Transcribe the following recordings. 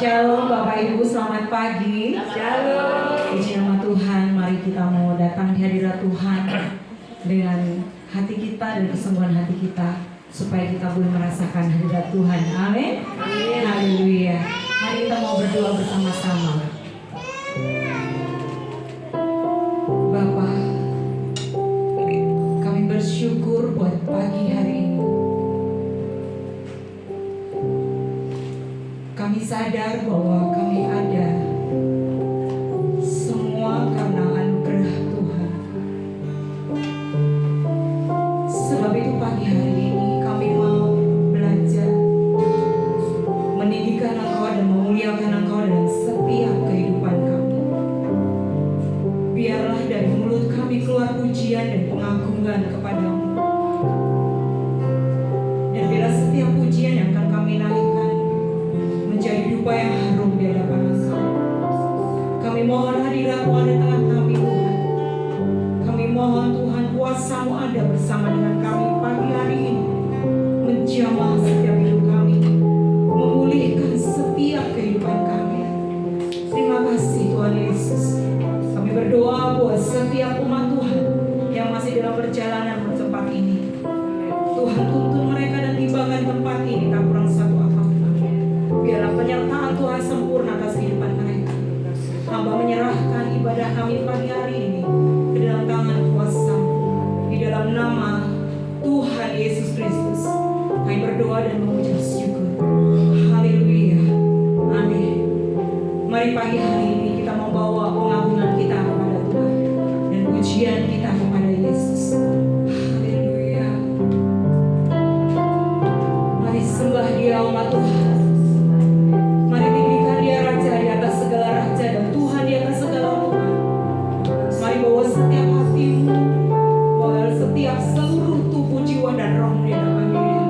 Shalom Bapak Ibu, selamat pagi. Shalom. Puji nama Tuhan, mari kita mau datang di hadirat Tuhan dengan hati kita dan kesungguhan hati kita, supaya kita boleh merasakan hadirat Tuhan. Amin. Haleluya. Mari kita mau berdoa bersama-sama. Bapa, kami bersyukur buat pagi hari ini. Kami sadar bahwa kami ada semua karena anugerah Tuhan. Sebab itu pagi hari ini kami mau belajar meninggikan Engkau dan memuliakan Engkau dalam setiap kehidupan kami. Biarlah dari mulut kami keluar pujian dan pengagungan kepadamu. Dan biarlah setiap pujian yang akan kami naikkan menjadi dupa yang harum di hadapan Engkau. Kami mohon hadirat-Mu ada di tengah kami Tuhan. Kami mohon Tuhan kuasa-Mu ada bersama dengan kami pagi hari ini, menjamah setiap hidup kami, memulihkan setiap kehidupan kami. Terima kasih Tuhan Yesus. Kami berdoa buat setiap umat Tuhan yang masih dalam perjalanan menuju tempat ini. Tuhan tuntun mereka dan tibakan tempat ini tak kurang satu apapun. Biarlah penyertaan Tuhan sempurna atas kehidupan mereka. Hamba menyerahkan ibadah kami pagi hari ini ke dalam tangan kuasa, di dalam nama Tuhan Yesus Kristus. Kami berdoa dan mengucap syukur. Haleluya. Amin. Mari pagi hari ini kita membawa pengagungan kita kepada Tuhan dan pujian kita kepada Yesus. Haleluya. Mari sembah Dia umat Tuhan. Mari tinggikan Dia Raja di atas segala raja dan Tuhan di atas segala Tuhan. Mari bawa setiap hatimu, bawa setiap seluruh tubuh, jiwa dan roh di hadapan Dia.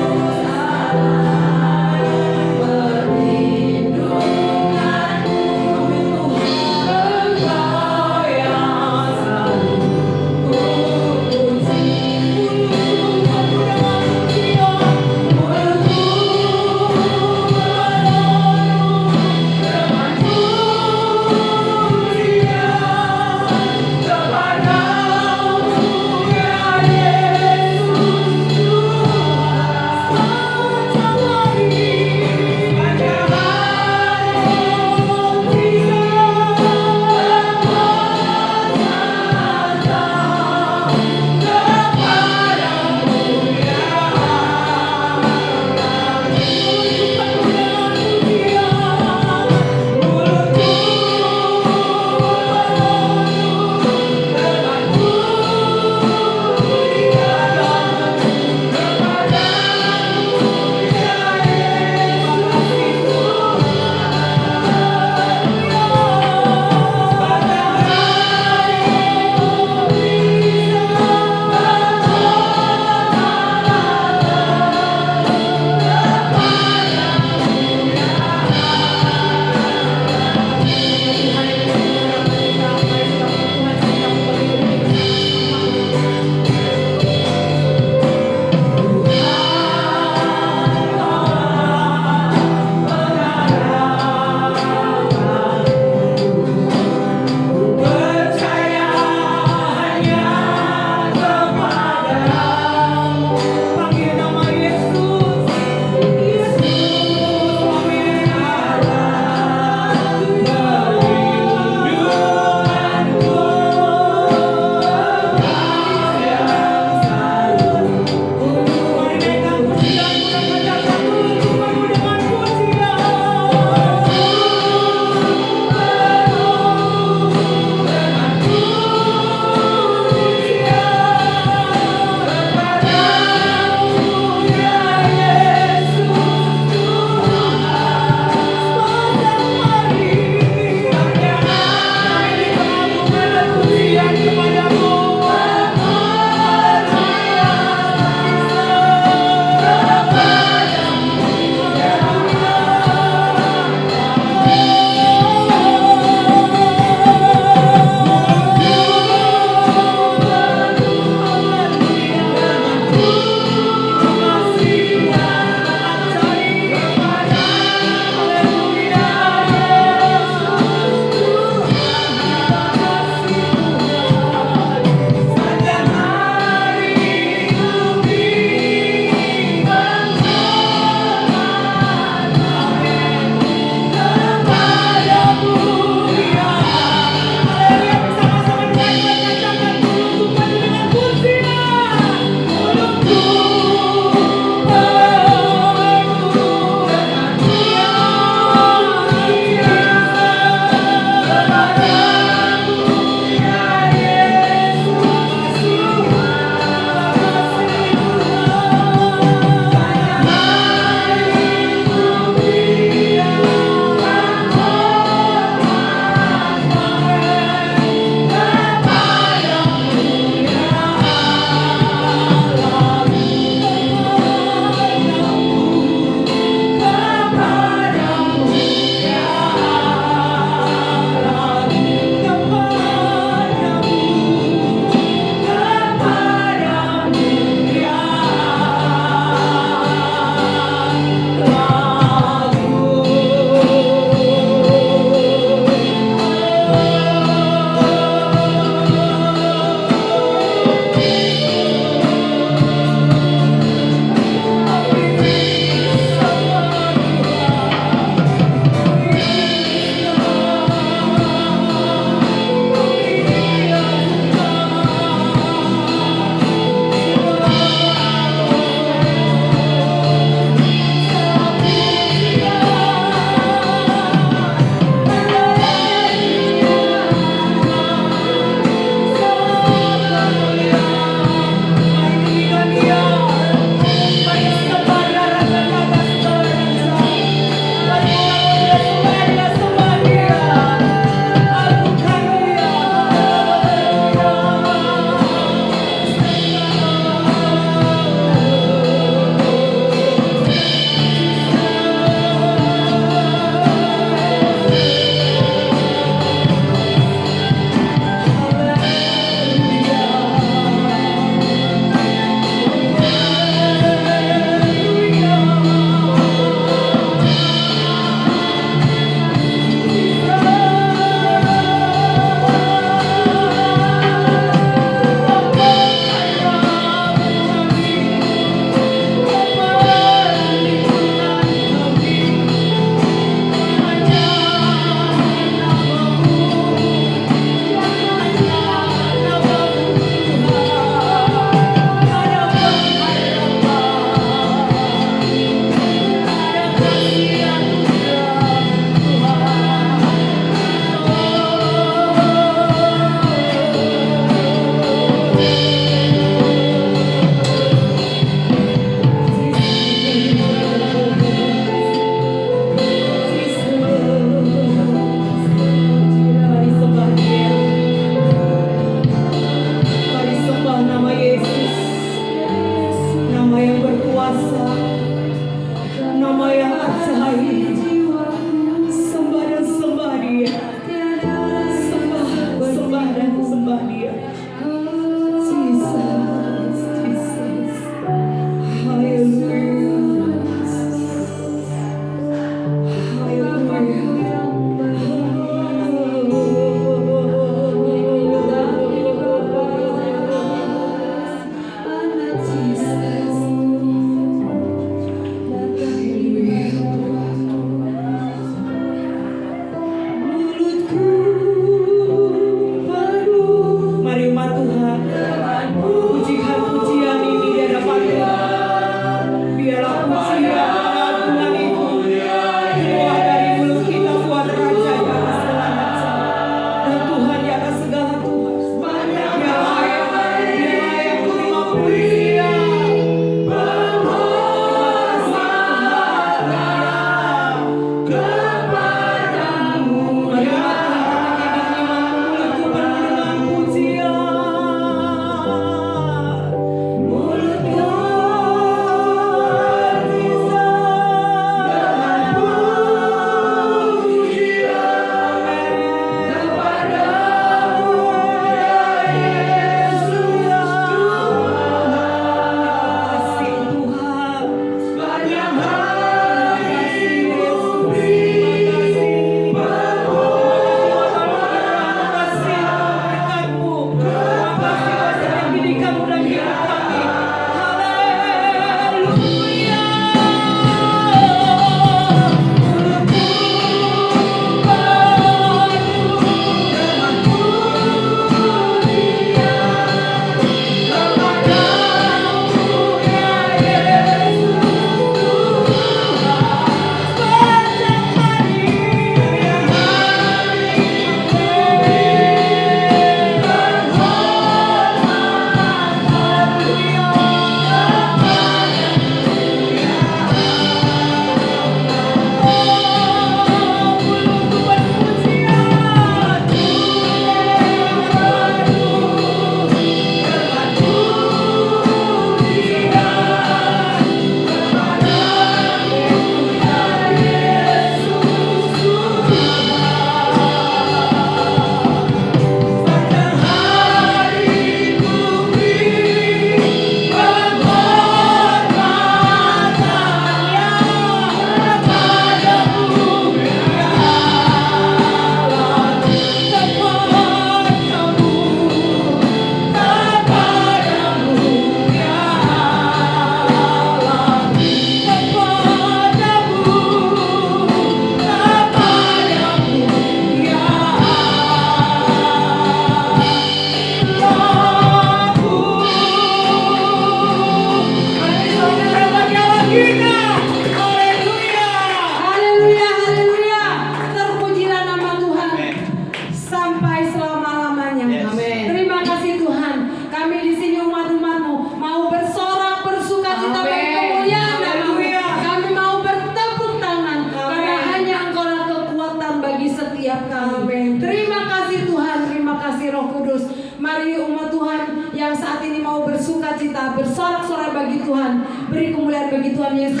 Mari umat Tuhan yang saat ini mau bersuka cita, bersorak-sorai bagi Tuhan, beri kemuliaan bagi Tuhan Yesus.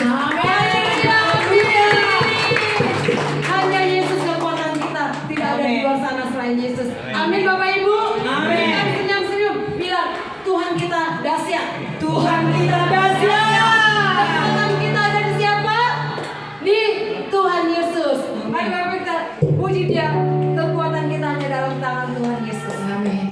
Hanya Yesus kekuatan kita, tidak ada di luar sana selain Yesus. Amin Bapak Ibu. Amin. Senyum-senyum, bilang Tuhan kita dahsyat. Tuhan kita dahsyat. Kekuatan kita ada di siapa? Di Tuhan Yesus. Mari Bapak kita puji Dia. Kekuatan kita hanya dalam tangan Tuhan Yesus. Amin.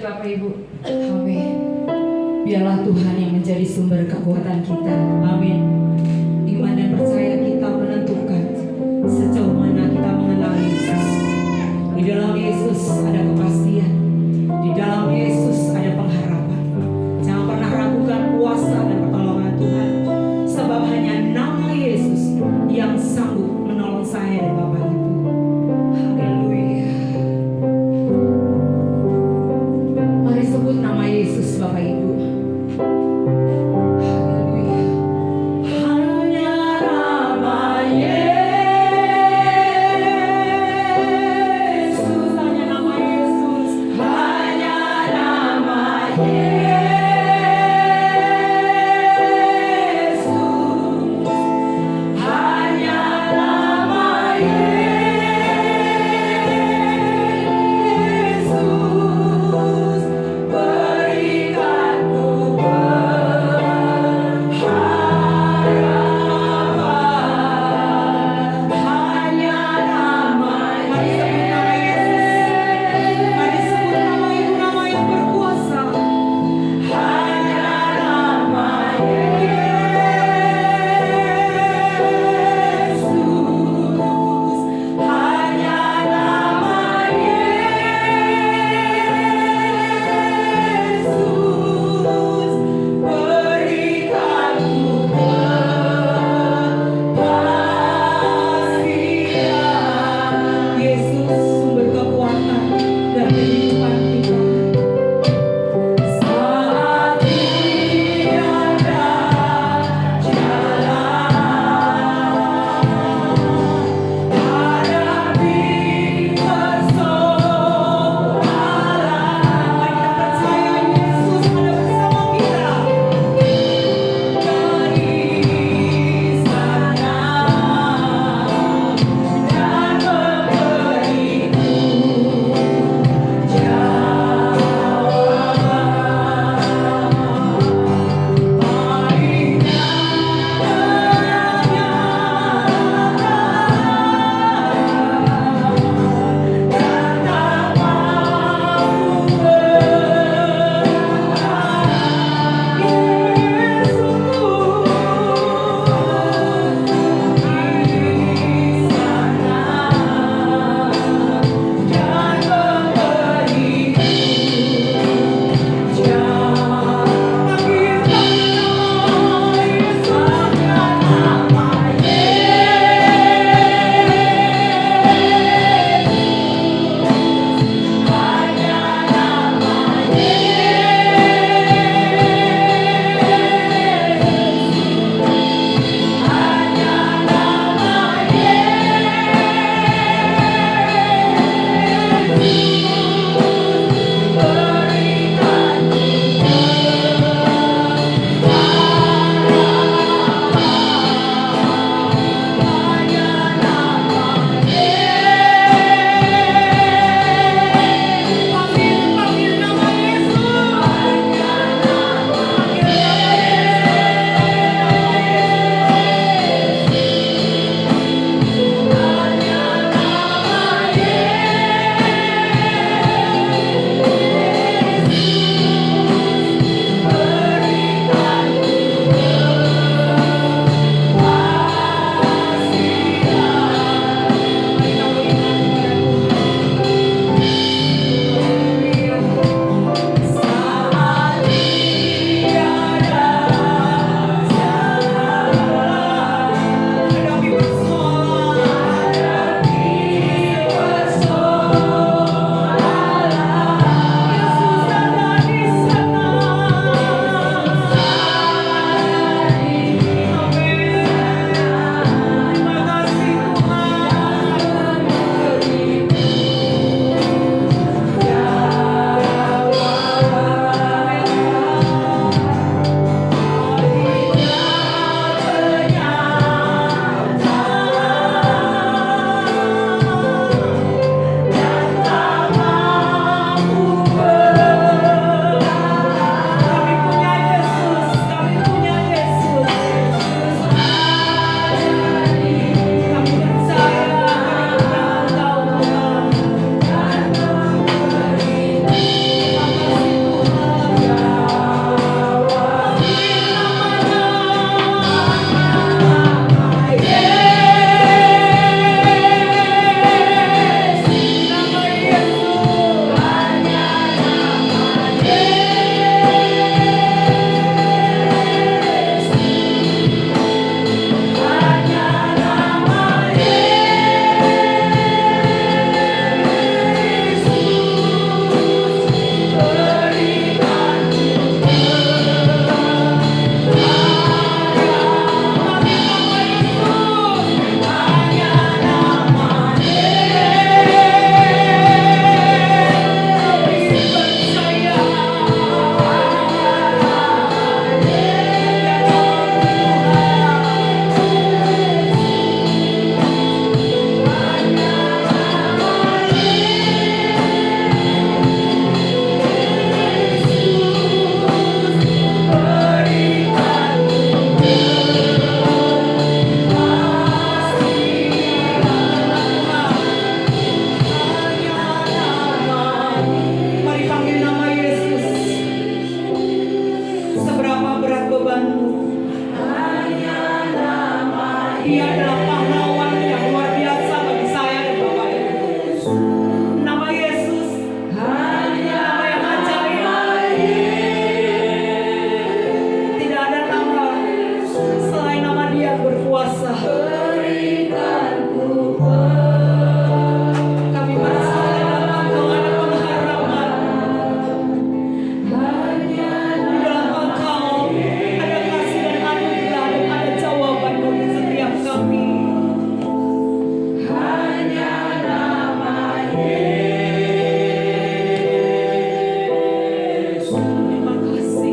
Bapak Ibu. Amin. Biarlah Tuhan yang menjadi sumber kekuatan kita. Amin. Iman dan percaya kita menentukan sejauh mana kita mengenal Yesus. Di dalam Yesus ada kepastian. Di dalam Yesus ada pengharapan. Jangan pernah ragukan kuasa dan pertolongan Tuhan. Sebab hanya nama Yesus yang sanggup menolong saya Dia adalah pahlawan yang luar biasa bagi saya dan Bapak Ibu. Nama Yesus, nama yang ajaib. Tidak ada nama selain nama Dia berkuasa. Kami merasa dalam Engkau ada pengharapan. Di dalam Engkau ada kasih dan anugerah dan ada jawaban bagi setiap kami. Terima kasih Tuhan.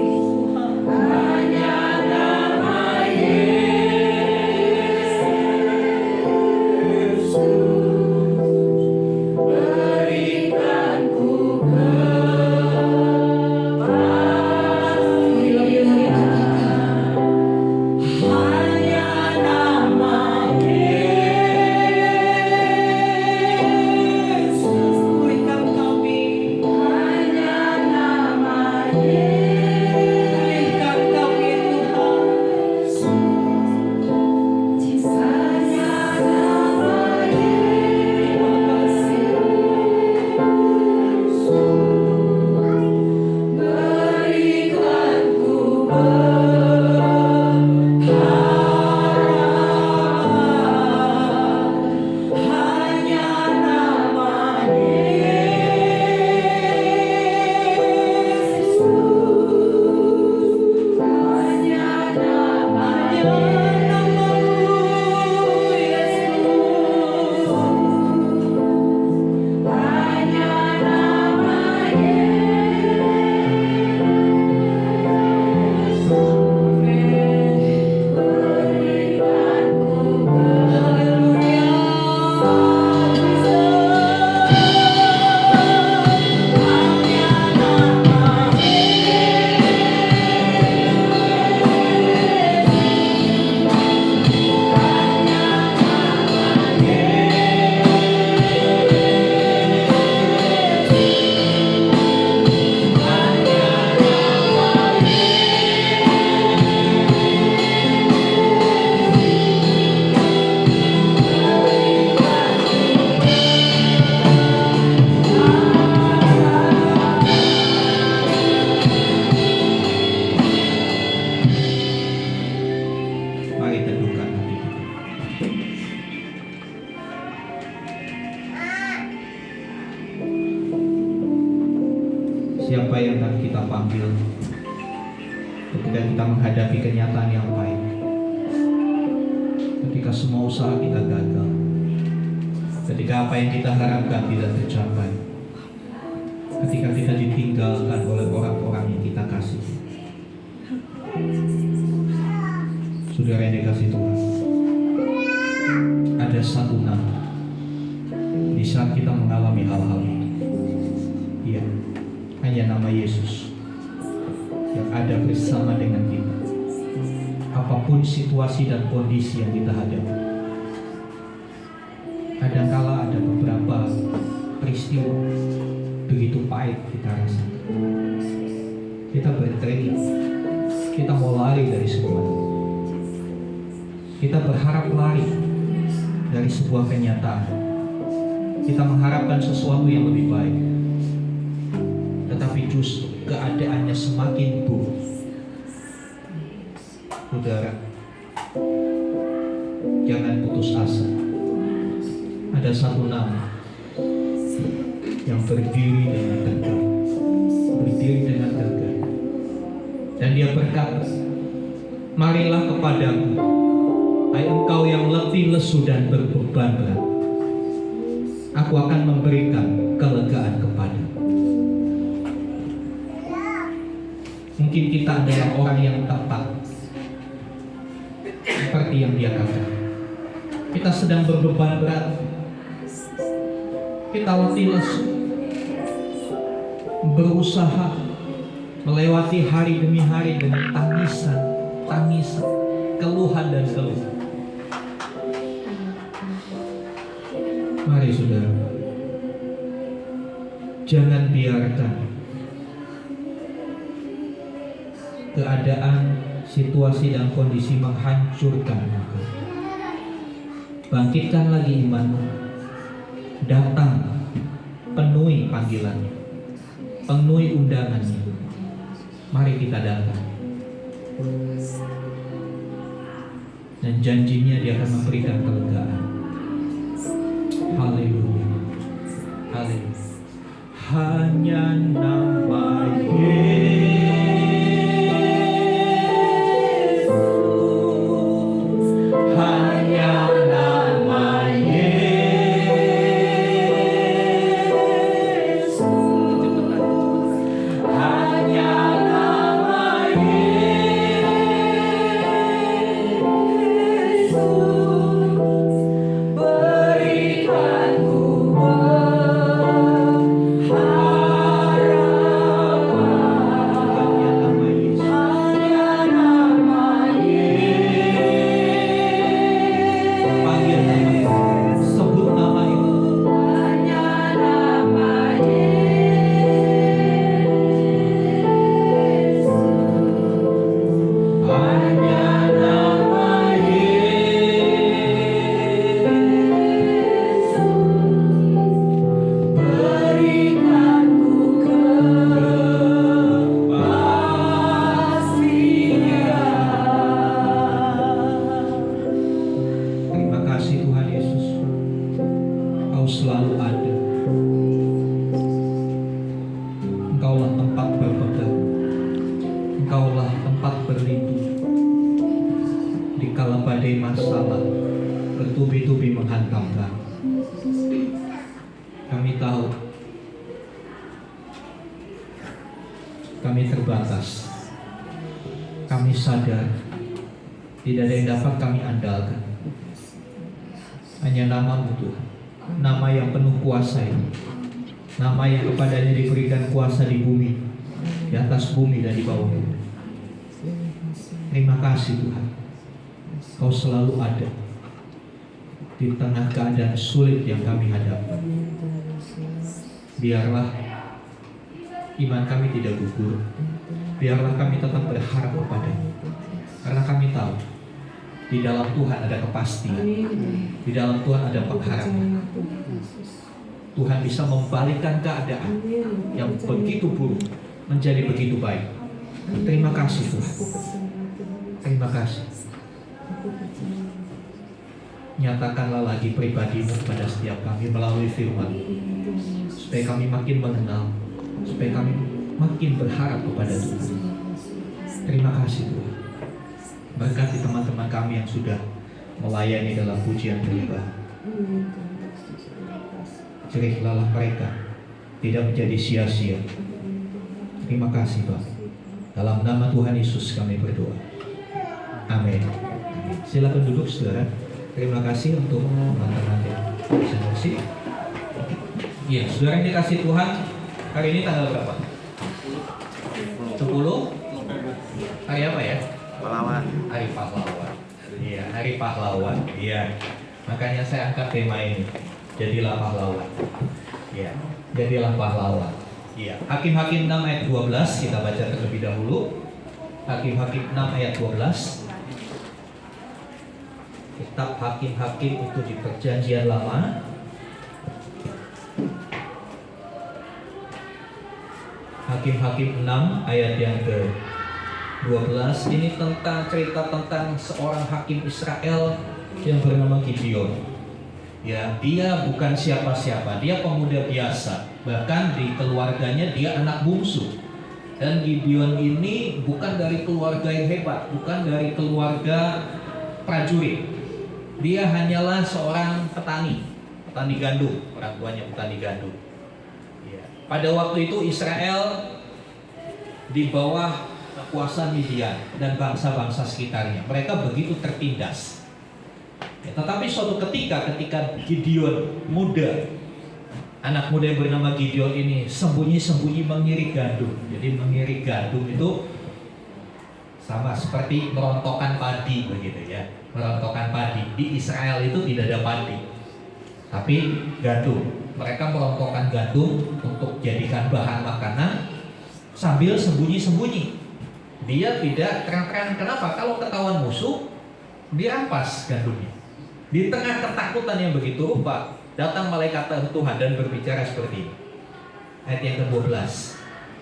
Mari lebih lagi katakan, hanya nama Yesus pulihkan kami. Pulihkan kami Tuhan. Terima kasih. Berikan ku berharap hanya nama Yesus. Hanya nama-Mu Yesus. Hanya nama Mari teduhkan hati kita. Siapa yang akan kita panggil ketika kita menghadapi kenyataan yang pahit, ketika semua usaha kita gagal, ketika apa yang kita harapkan tidak tercapai, ketika kita ditinggalkan oleh orang-orang yang kita kasih. Saudara yang dikasih Tuhan, ada satu nama di saat kita mengalami hal-hal itu. Iya, hanya nama Yesus yang ada bersama dengan kita. Apapun situasi dan kondisi yang kita hadapi, kadangkala ada beberapa peristiwa begitu pahit kita rasakan. Kita berteriak, kita mau lari dari semuanya. Kita berharap lari dari sebuah kenyataan. Kita mengharapkan sesuatu yang lebih baik, tetapi justru keadaannya semakin buruk. Saudara, jangan putus asa. Ada satu nama yang berdiri dengan tegak, berdiri dengan tegak, dan Dia berkata, marilah kepadaku, hai engkau yang letih, lesu dan berbeban berat, aku akan memberikan kelegaan kepadamu. Mungkin kita adalah orang yang tepat, seperti yang Dia katakan. Kita sedang berbeban berat, kita letih lesu, berusaha melewati hari demi hari dengan tangisan, keluhan dan keluhan. Mari saudara, jangan biarkan keadaan, situasi dan kondisi menghancurkan engkau. Bangkitkan lagi imanmu. Datang, penuhi panggilannya, penuhi undangannya. Mari kita datang. Dan janjinya dia akan memberikan kelegaan. Haleluya. Haleluya. Hanya nama Yesus, hanya nama Yesus, hanya nama Yesus, berikan ku selalu ada. Engkaulah tempat berpegang, Engkaulah tempat berlindung. Di kala badai masalah bertubi-tubi menghantam kami. Kami tahu kami terbatas. Kami sadar tidak ada yang dapat kami andalkan. Hanya nama-Mu Tuhan, nama yang penuh kuasa ini, nama yang kepadanya diberikan kuasa di bumi, di atas bumi dan di bawah bumi. Terima kasih Tuhan, Kau selalu ada di tengah keadaan sulit yang kami hadapi. Biarlah iman kami tidak gugur, biarlah kami tetap berharap kepada-Mu, karena kami tahu di dalam Tuhan ada kepastian, di dalam Tuhan ada pengharapan. Tuhan bisa membalikkan keadaan yang begitu buruk menjadi begitu baik. Terima kasih Tuhan, terima kasih. Nyatakanlah lagi pribadi-Mu kepada setiap kami melalui firman, supaya kami makin mengenal, supaya kami makin berharap kepada Tuhan. Terima kasih Tuhan. Berkati teman-teman kami yang sudah melayani dalam pujian penyembahan. Ceritalah mereka tidak menjadi sia-sia. Terima kasih Bapak. Dalam nama Tuhan Yesus kami berdoa. Amin. Silakan duduk saudara. Terima kasih untuk teman-teman yang bisa bersih. Iya, saudara yang dikasih Tuhan, hari ini tanggal berapa? 10? Hari apa ya? Pahlawan. Hari Pahlawan. Iya, Hari Pahlawan. Iya. Makanya saya angkat tema ini. Jadilah pahlawan. Iya, jadilah pahlawan. Iya. Hakim-Hakim 6 ayat 12 kita baca terlebih dahulu. Hakim-Hakim 6 ayat 12. Kitab Hakim-Hakim itu di Perjanjian Lama. Hakim-Hakim 6 ayat yang ke-12 ini cerita tentang seorang hakim Israel yang bernama Gideon. Ya, dia bukan siapa-siapa, dia pemuda biasa. Bahkan di keluarganya dia anak bungsu. Dan Gideon ini bukan dari keluarga yang hebat, bukan dari keluarga prajurit. Dia hanyalah seorang petani gandum, orang tuanya petani gandum. Ya. Pada waktu itu Israel di bawah kekuasaan Midian dan bangsa-bangsa sekitarnya. Mereka begitu tertindas. Ya, tetapi suatu ketika Gideon muda, anak muda yang bernama Gideon ini sembunyi-sembunyi mengirik gandum. Jadi mengirik gandum itu sama seperti merontokkan padi begitu ya. Merontokkan padi. Di Israel itu tidak ada padi, tapi gandum. Mereka merontokkan gandum untuk jadikan bahan makanan sambil sembunyi-sembunyi. Dia tidak terang-terangan. Kenapa? Kalau ketahuan musuh, dirampas gandumnya. Di tengah ketakutan yang begitu rupa, datang malaikat Tuhan dan berbicara seperti ini. Ayat yang ke-12.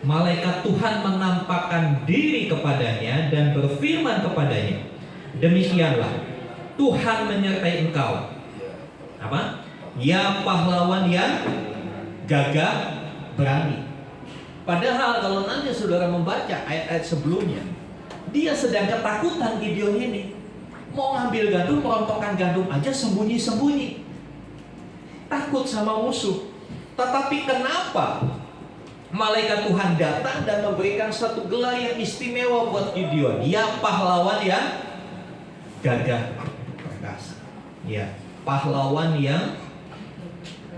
Malaikat Tuhan menampakkan diri kepadanya dan berfirman kepadanya, demikianlah Tuhan menyertai engkau. Apa? Ya pahlawan yang gagah berani. Padahal kalau nanti saudara membaca ayat-ayat sebelumnya, dia sedang ketakutan Gideon ini. Mau ngambil gandum, merontokkan gandum aja sembunyi-sembunyi. Takut sama musuh. Tetapi kenapa malaikat Tuhan datang dan memberikan satu gelar yang istimewa buat Gideon? Ya pahlawan yang gagah perkasa. Ya, pahlawan yang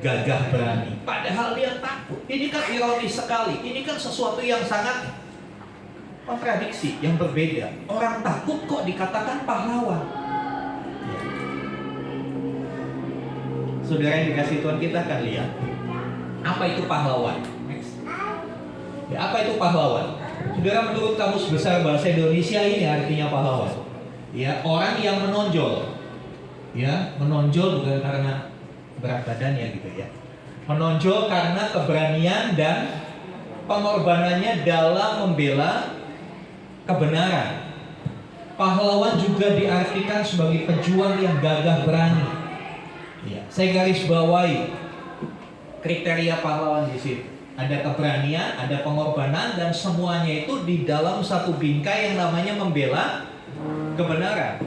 gagah berani. Padahal dia takut. Ini kan ironis sekali. Ini kan sesuatu yang sangat kontradiksi, yang berbeda. Orang takut kok dikatakan pahlawan. Ya. Saudara yang dikasih Tuhan, kita akan lihat apa itu pahlawan. Next. Ya, apa itu pahlawan? Saudara, menurut Kamus Besar Bahasa Indonesia ini artinya pahlawan. Ya, orang yang menonjol. Ya, menonjol bukan karena berat badannya gitu ya. Menonjol karena keberanian dan pengorbanannya dalam membela kebenaran. Pahlawan juga diartikan sebagai pejuang yang gagah berani. Ya, saya garis bawahi kriteria pahlawan di situ. Ada keberanian, ada pengorbanan, dan semuanya itu di dalam satu bingkai yang namanya membela kebenaran.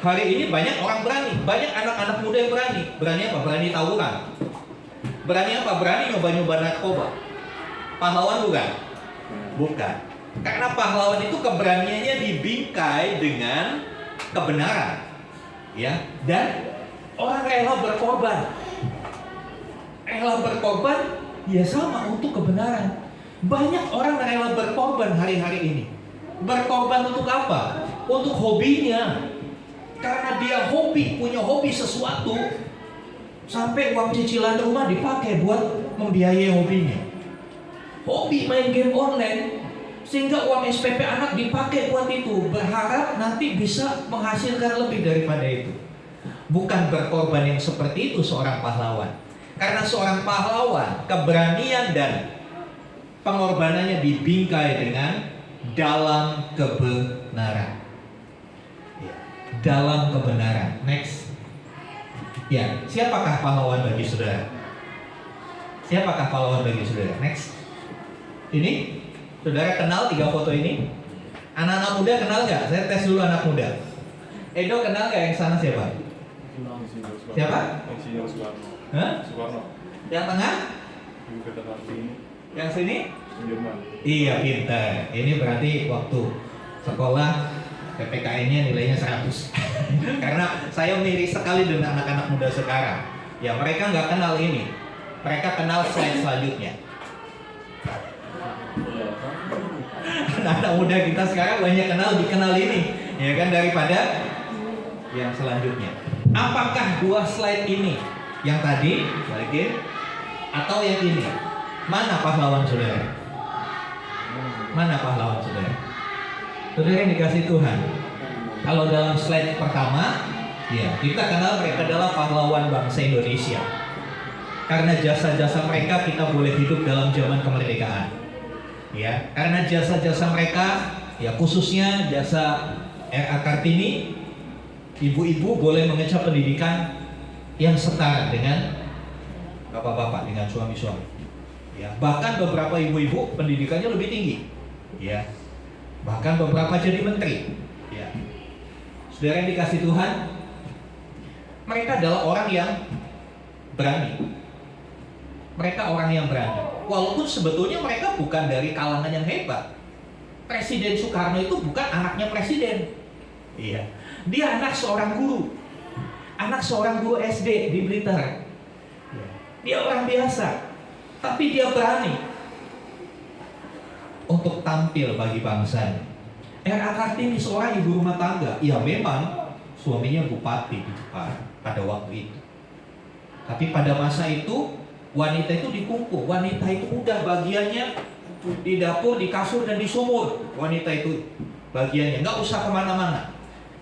Hari ini banyak orang berani, banyak anak-anak muda yang berani. Berani apa? Berani tawuran. Berani apa? Berani nyoba-nyoba narkoba. Pahlawan bukan? Bukan. Karena pahlawan itu keberaniannya dibingkai dengan kebenaran. Ya, dan orang rela berkorban. Rela berkorban ya sama untuk kebenaran. Banyak orang rela berkorban hari-hari ini. Berkorban untuk apa? Untuk hobinya. Karena dia hobi, punya hobi sesuatu, sampai uang cicilan rumah dipakai buat membiayai hobinya. Hobi main game online, sehingga uang SPP anak dipakai buat itu, berharap nanti bisa menghasilkan lebih daripada itu. Bukan berkorban yang seperti itu seorang pahlawan. Karena seorang pahlawan, keberanian dan pengorbanannya dibingkai dengan dalam kebenaran. Dalam kebenaran. Next. Ya, siapakah pahlawan bagi saudara? Siapakah pahlawan bagi saudara? Next. Ini, saudara kenal 3 foto ini? Anak-anak muda kenal nggak? Saya tes dulu anak muda. Edo kenal nggak yang sana siapa? Siapa? Hah? Yang tengah? Yang sini? Iya, pintar. Ini berarti waktu sekolah PPKN-nya nilainya 100. Karena saya mirip sekali dengan anak-anak muda sekarang. Ya, mereka nggak kenal ini. Mereka kenal slide selanjutnya. Anak-anak muda kita sekarang banyak dikenal ini, ya kan, daripada yang selanjutnya. Apakah 2 slide ini, yang tadi balikin, atau yang ini? Mana pahlawan saudara? Mana pahlawan saudara? Saudara yang dikasih Tuhan, kalau dalam slide pertama, ya kita kenal mereka adalah pahlawan bangsa Indonesia. Karena jasa-jasa mereka kita boleh hidup dalam zaman kemerdekaan. Ya, karena jasa-jasa mereka, ya khususnya jasa R.A. Kartini, ibu-ibu boleh mengecap pendidikan yang setara dengan bapak-bapak, dengan suami-suami. Ya, bahkan beberapa ibu-ibu pendidikannya lebih tinggi. Ya. Bahkan beberapa jadi menteri. Ya. Saudara yang dikasih Tuhan, mereka adalah orang yang berani. Mereka orang yang berani. Walaupun sebetulnya mereka bukan dari kalangan yang hebat. Presiden Soekarno itu bukan anaknya presiden. Iya. Dia anak seorang guru. Anak seorang guru SD di Blitar. Dia orang biasa. Tapi dia berani untuk tampil bagi bangsa. R.A. Kartini seorang ibu rumah tangga. Ya memang suaminya bupati di Jepara pada waktu itu. Tapi pada masa itu wanita itu dikungkung. Wanita itu udah bagiannya di dapur, di kasur, dan di sumur. Wanita itu bagiannya nggak usah kemana-mana.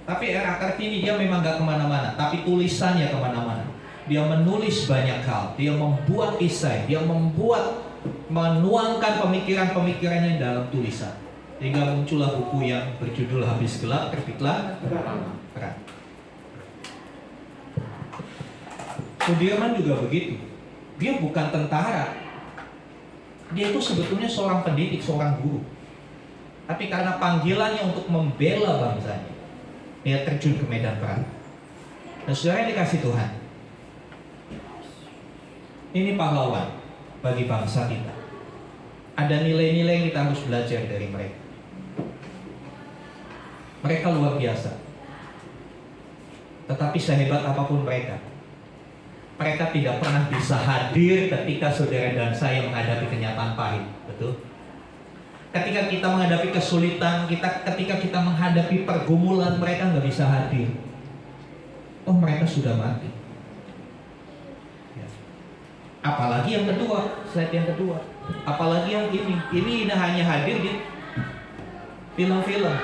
Tapi era Kartini dia memang gak kemana-mana, tapi tulisannya kemana-mana. Dia menulis banyak hal, dia membuat esai, dia menuangkan pemikiran-pemikirannya dalam tulisan. Sehingga muncullah buku yang berjudul Habis Gelap Terbitlah Terang. Sudirman juga begitu. Dia bukan tentara. Dia itu sebetulnya seorang pendidik, seorang guru. Tapi karena panggilannya untuk membela bangsanya, dia terjun ke medan perang. Dan saudara yang dikasih Tuhan, ini pahlawan bagi bangsa kita. Ada nilai-nilai yang kita harus belajar dari mereka. Mereka luar biasa. Tetapi sehebat apapun mereka tidak pernah bisa hadir ketika saudara dan saya menghadapi kenyataan pahit. Betul? Ketika kita menghadapi kesulitan, ketika kita menghadapi pergumulan, mereka nggak bisa hadir. Oh, mereka sudah mati. Ya. Apalagi yang kedua, slide yang kedua. Apalagi yang ini hanya hadir di film-film.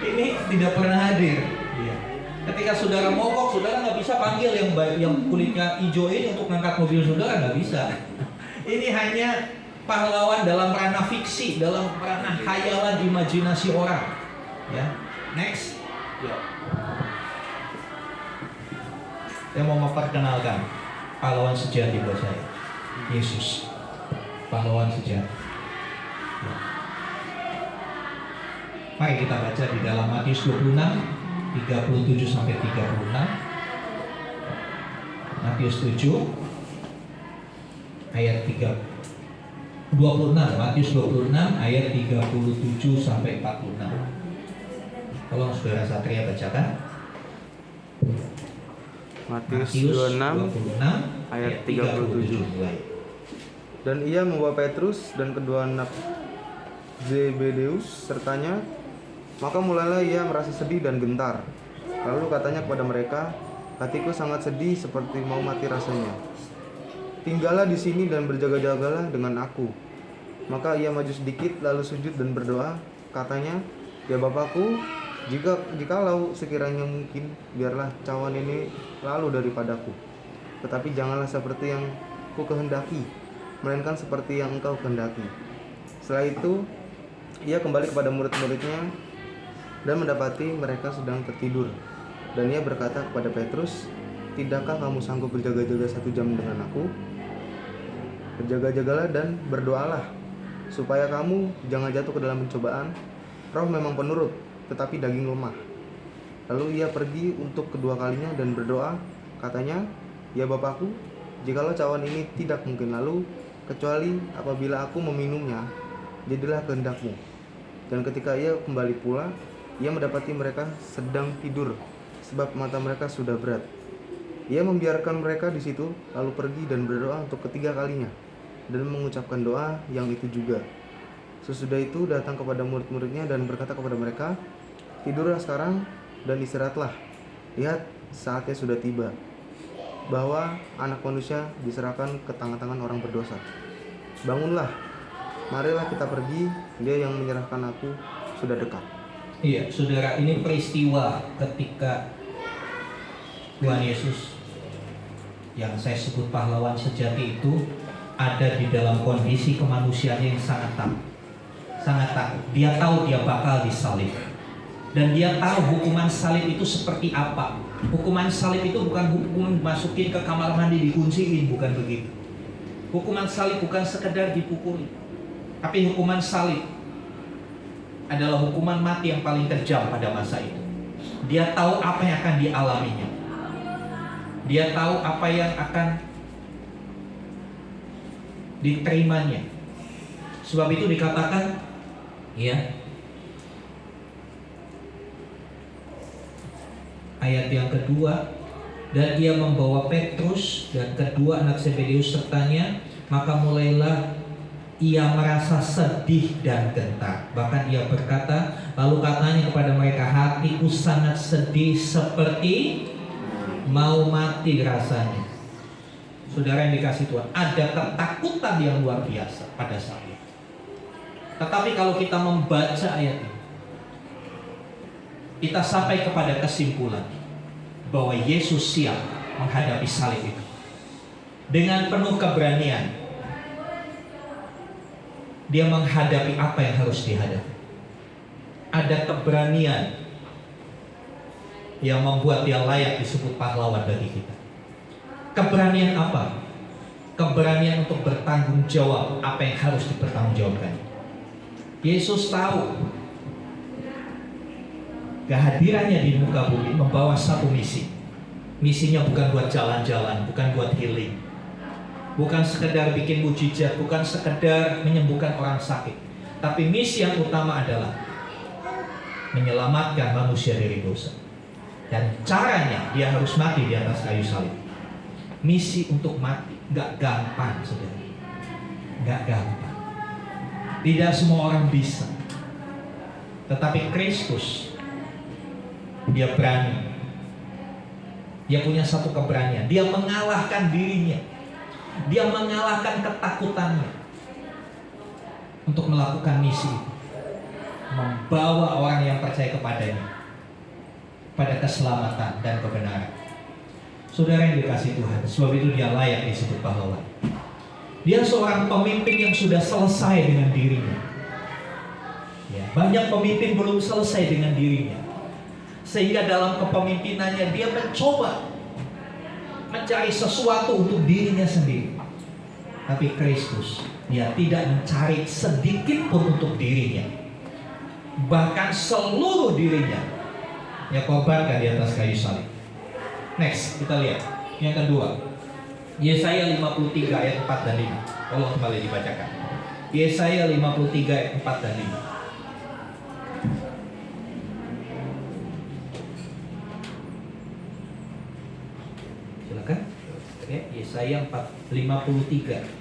Ini tidak pernah hadir. Ya. Ketika saudara mogok, saudara nggak bisa panggil yang kulitnya hijau ini untuk ngangkat mobil saudara, nggak bisa. Ini hanya pahlawan dalam ranah fiksi, dalam ranah khayalan imajinasi orang. Ya, next. Ya. Saya mau memperkenalkan pahlawan sejati buat saya, Yesus, pahlawan sejati. Ya. Mari kita baca di dalam Matius 26, 37 sampai 36. Matius 7 ayat 26, Matius 26 ayat 37 sampai 46. Tolong saudara Satria bacakan. Matius 26 ayat 37. Dan ia membawa Petrus dan kedua anak Zebedeus sertanya, maka mulailah ia merasa sedih dan gentar. Lalu katanya kepada mereka, hatiku sangat sedih seperti mau mati rasanya. Tinggallah di sini dan berjaga-jagalah dengan aku. Maka ia maju sedikit lalu sujud dan berdoa. Katanya, ya Bapakku, jikalau sekiranya mungkin, biarlah cawan ini lalu daripadaku. Tetapi janganlah seperti yang ku kehendaki, melainkan seperti yang engkau kehendaki. Setelah itu, ia kembali kepada murid-muridnya dan mendapati mereka sedang tertidur. Dan ia berkata kepada Petrus, tidakkah kamu sanggup berjaga-jaga 1 jam dengan aku? Berjaga-jagalah dan berdoalah, supaya kamu jangan jatuh ke dalam pencobaan. Roh memang penurut, tetapi daging lemah. Lalu ia pergi untuk kedua kalinya dan berdoa. Katanya, ya Bapakku, jikalau cawan ini tidak mungkin lalu, kecuali apabila aku meminumnya, jadilah kehendakmu. Dan ketika ia kembali pula, ia mendapati mereka sedang tidur, sebab mata mereka sudah berat. Ia membiarkan mereka di situ, lalu pergi dan berdoa untuk ketiga kalinya, dan mengucapkan doa yang itu juga. Sesudah itu datang kepada murid-muridnya dan berkata kepada mereka, tidurlah sekarang dan istirahatlah. Lihat, saatnya sudah tiba, bahwa anak manusia diserahkan ke tangan-tangan orang berdosa. Bangunlah, marilah kita pergi, dia yang menyerahkan aku sudah dekat. Iya, saudara, ini peristiwa ketika Tuhan Yesus yang saya sebut pahlawan sejati itu ada di dalam kondisi kemanusiaannya yang sangat takut. Sangat takut. Dia tahu dia bakal disalib. Dan dia tahu hukuman salib itu seperti apa. Hukuman salib itu bukan hukuman masukin ke kamar mandi dikunciin, bukan begitu. Hukuman salib bukan sekedar dipukuli, tapi hukuman salib adalah hukuman mati yang paling kejam pada masa itu. Dia tahu apa yang akan dialaminya. Dia tahu apa yang akan diterimanya. Sebab itu dikatakan, ya, ayat yang kedua, dan ia membawa Petrus dan kedua anak Zebedeus sertanya, maka mulailah ia merasa sedih dan gentar. Bahkan ia berkata, lalu katanya kepada mereka, hatiku sangat sedih seperti mau mati rasanya. Saudara yang dikasih Tuhan, ada ketakutan yang luar biasa pada saat itu. Tetapi kalau kita membaca ayat ini, kita sampai kepada kesimpulan bahwa Yesus siap menghadapi salib itu dengan penuh keberanian. Dia menghadapi apa yang harus dihadapi. Ada keberanian yang membuat dia layak disebut pahlawan bagi kita. Keberanian apa? Keberanian untuk bertanggung jawab apa yang harus dipertanggungjawabkan. Yesus tahu kehadirannya di muka bumi membawa satu misi. Misinya bukan buat jalan-jalan, bukan buat healing, bukan sekedar bikin mujizat, bukan sekedar menyembuhkan orang sakit. Tapi misi yang utama adalah menyelamatkan manusia dari dosa. Dan caranya dia harus mati di atas kayu salib. Misi untuk mati gak gampang, saudara. Gak gampang. Tidak semua orang bisa. Tetapi Kristus, dia berani. Dia punya satu keberanian. Dia mengalahkan dirinya. Dia mengalahkan ketakutannya untuk melakukan misi, membawa orang yang percaya kepadanya pada keselamatan dan kebenaran. Saudara yang dikasihi Tuhan, sebab itu dia layak disebut pahlawan. Dia seorang pemimpin yang sudah selesai dengan dirinya. Ya, banyak pemimpin belum selesai dengan dirinya, sehingga dalam kepemimpinannya dia mencoba mencari sesuatu untuk dirinya sendiri. Tapi Kristus, dia tidak mencari sedikit pun untuk dirinya. Bahkan seluruh dirinya dia korbankan di atas kayu salib. Next, kita lihat yang kedua. Yesaya 53 ayat 4 dan 5. Tolong kembali dibacakan. Yesaya 53 ayat 4 dan 5. Silakan. Oke, Yesaya 53.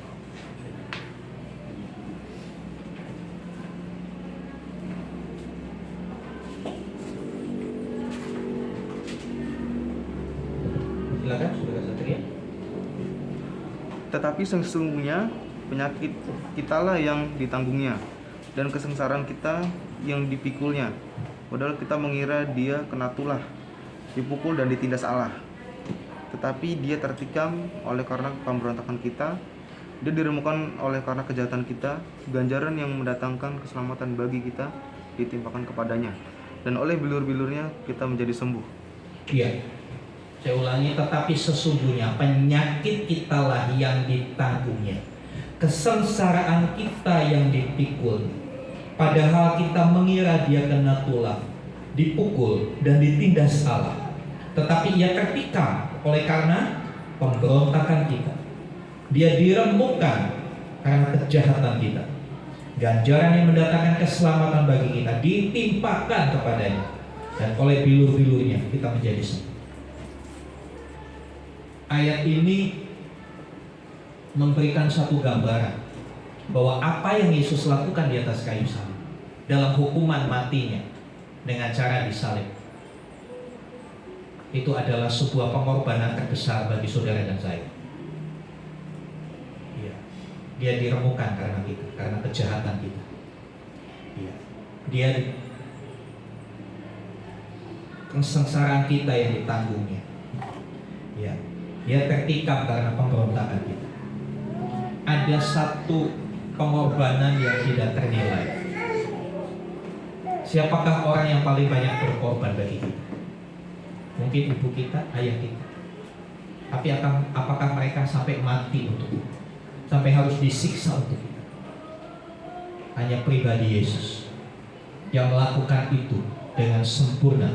Silakan, Saudara Satria. Tetapi sesungguhnya penyakit kitalah yang ditanggungnya, dan kesengsaraan kita yang dipikulnya. Padahal kita mengira dia kena tulah, dipukul dan ditindas Allah. Tetapi dia tertikam oleh karena pemberontakan kita, dia diremukkan oleh karena kejahatan kita. Ganjaran yang mendatangkan keselamatan bagi kita ditimpakan kepadanya, dan oleh bilur-bilurnya kita menjadi sembuh. Iya. Saya ulangi, tetapi sesungguhnya penyakit kitalah yang ditanggungnya, kesengsaraan kita yang dipikul. Padahal kita mengira dia kena tulah, dipukul dan ditindas Allah. Tetapi ia tertikam oleh karena pemberontakan kita. Dia diremukkan karena kejahatan kita. Ganjaran yang mendatangkan keselamatan bagi kita ditimpakan kepadanya, dan oleh bilur-bilurnya kita menjadi sembuh. Ayat ini memberikan satu gambaran bahwa apa yang Yesus lakukan di atas kayu salib dalam hukuman matinya dengan cara disalib itu adalah sebuah pengorbanan terbesar bagi saudara dan saya. Ya. Dia diremukkan karena kita, karena kejahatan kita. Ya. Dia kesengsaraan kita yang ditanggungnya. Ya. Dia tertikam karena pemberontakan kita. Ada satu pengorbanan yang tidak ternilai. Siapakah orang yang paling banyak berkorban bagi kita? Mungkin ibu kita, ayah kita. Tapi apakah mereka sampai mati untuk kita? Sampai harus disiksa untuk kita? Hanya pribadi Yesus yang melakukan itu dengan sempurna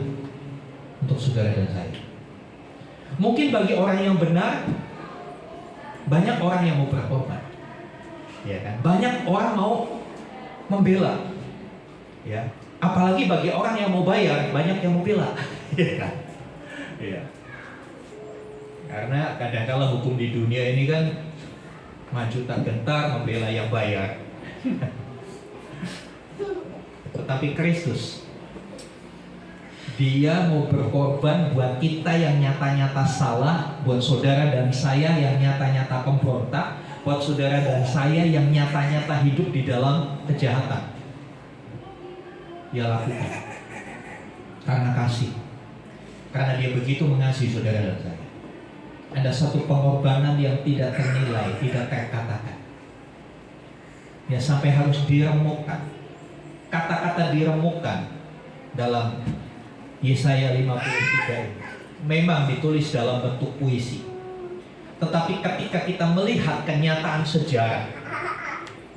untuk saudara dan saya. Mungkin bagi orang yang benar, banyak orang yang mau berkorban, ya kan? Banyak orang mau membela, ya. Apalagi bagi orang yang mau bayar, banyak yang mau bela, ya kan? Ya. Karena kadang-kala hukum di dunia ini kan maju tak gentar membela yang bayar. Tetapi Kristus, dia mau berkorban buat kita yang nyata-nyata salah, buat saudara dan saya yang nyata-nyata pemberontak, buat saudara dan saya yang nyata-nyata hidup di dalam kejahatan. Dia lakukan. Karena kasih. Karena dia begitu mengasihi saudara dan saya. Ada satu pengorbanan yang tidak ternilai, tidak terkatakan. Ya, sampai harus diremukkan. Kata-kata diremukkan dalam Yesaya 53 ini memang ditulis dalam bentuk puisi. Tetapi ketika kita melihat kenyataan sejarah